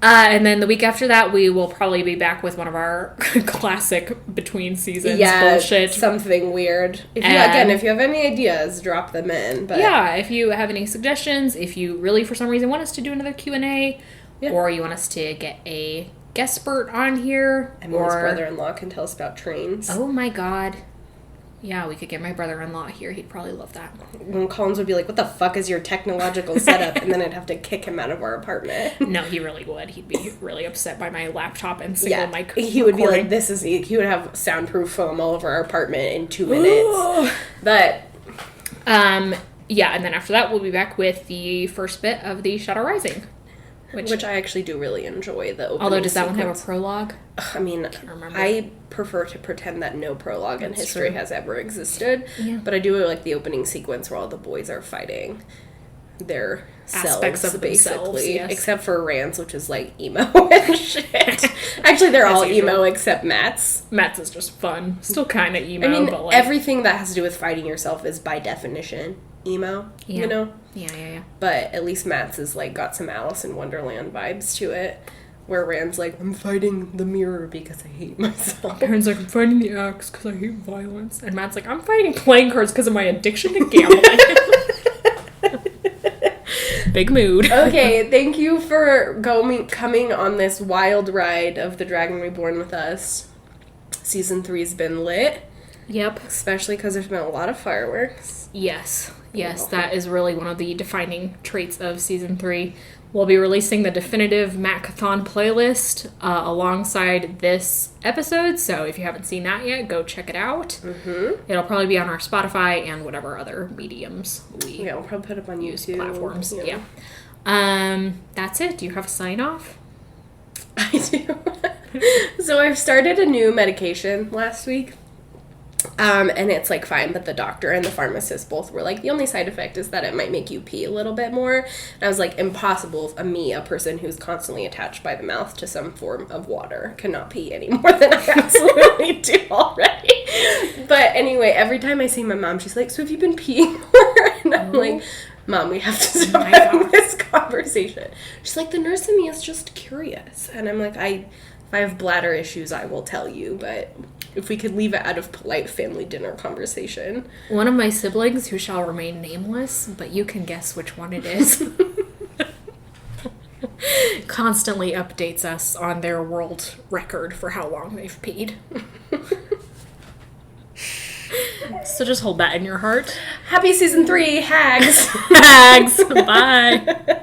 And then the week after that, we will probably be back with one of our classic between seasons bullshit. Something weird. If you have any ideas, drop them in. But yeah, if you have any suggestions, if you really for some reason want us to do another Q&A, or you want us to get a guest spurt on here, Emily's brother-in-law can tell us about trains. Oh my god. Yeah, we could get my brother-in-law here. He'd probably love that. And Collins would be like, what the fuck is your technological setup? And then I'd have to kick him out of our apartment. No, he really would. He'd be really upset by my laptop and single mic he would recording. Be like, he would have soundproof foam all over our apartment in 2 minutes. But... yeah, and then after that, we'll be back with the first bit of The Shadow Rising. Which I actually do really enjoy, the opening Although, does that sequence. One have a prologue? I mean, I prefer to pretend that no prologue in history has ever existed. Yeah. But I do like the opening sequence where all the boys are fighting their aspects selves, of basically. Yes. Except for Rand's, which is like emo and shit. Actually, they're all emo except Matt's. Matt's is just fun. Still kind of emo, I mean, but like... everything that has to do with fighting yourself is by definition emo, you know? Yeah. But at least Matt's is, like, got some Alice in Wonderland vibes to it, where Rand's like, I'm fighting the mirror because I hate myself. Aaron's like, I'm fighting the axe because I hate violence. And Matt's like, I'm fighting playing cards because of my addiction to gambling. Big mood. Okay, thank you for coming on this wild ride of The Dragon Reborn with us. Season 3's been lit. Yep. Especially because there's been a lot of fireworks. Yes, that is really one of the defining traits of Season 3. We'll be releasing the definitive Macathon playlist alongside this episode, so if you haven't seen that yet, go check it out. Mm-hmm. It'll probably be on our Spotify and whatever other mediums we'll probably put it up on YouTube. Platforms, yeah. That's it. Do you have a sign-off? I do. So I've started a new medication last week. And it's, like, fine, but the doctor and the pharmacist both were like, the only side effect is that it might make you pee a little bit more. And I was like, impossible. A person who's constantly attached by the mouth to some form of water cannot pee any more than I absolutely do already. But anyway, every time I see my mom, she's like, so have you been peeing more? And I'm like, Mom, we have to stop having this conversation. She's like, the nurse in me is just curious. And I'm like, if I have bladder issues, I will tell you, but... if we could leave it out of polite family dinner conversation. One of my siblings, who shall remain nameless, but you can guess which one it is, constantly updates us on their world record for how long they've peed. So just hold that in your heart. Happy season 3, Hags. Hags. Bye.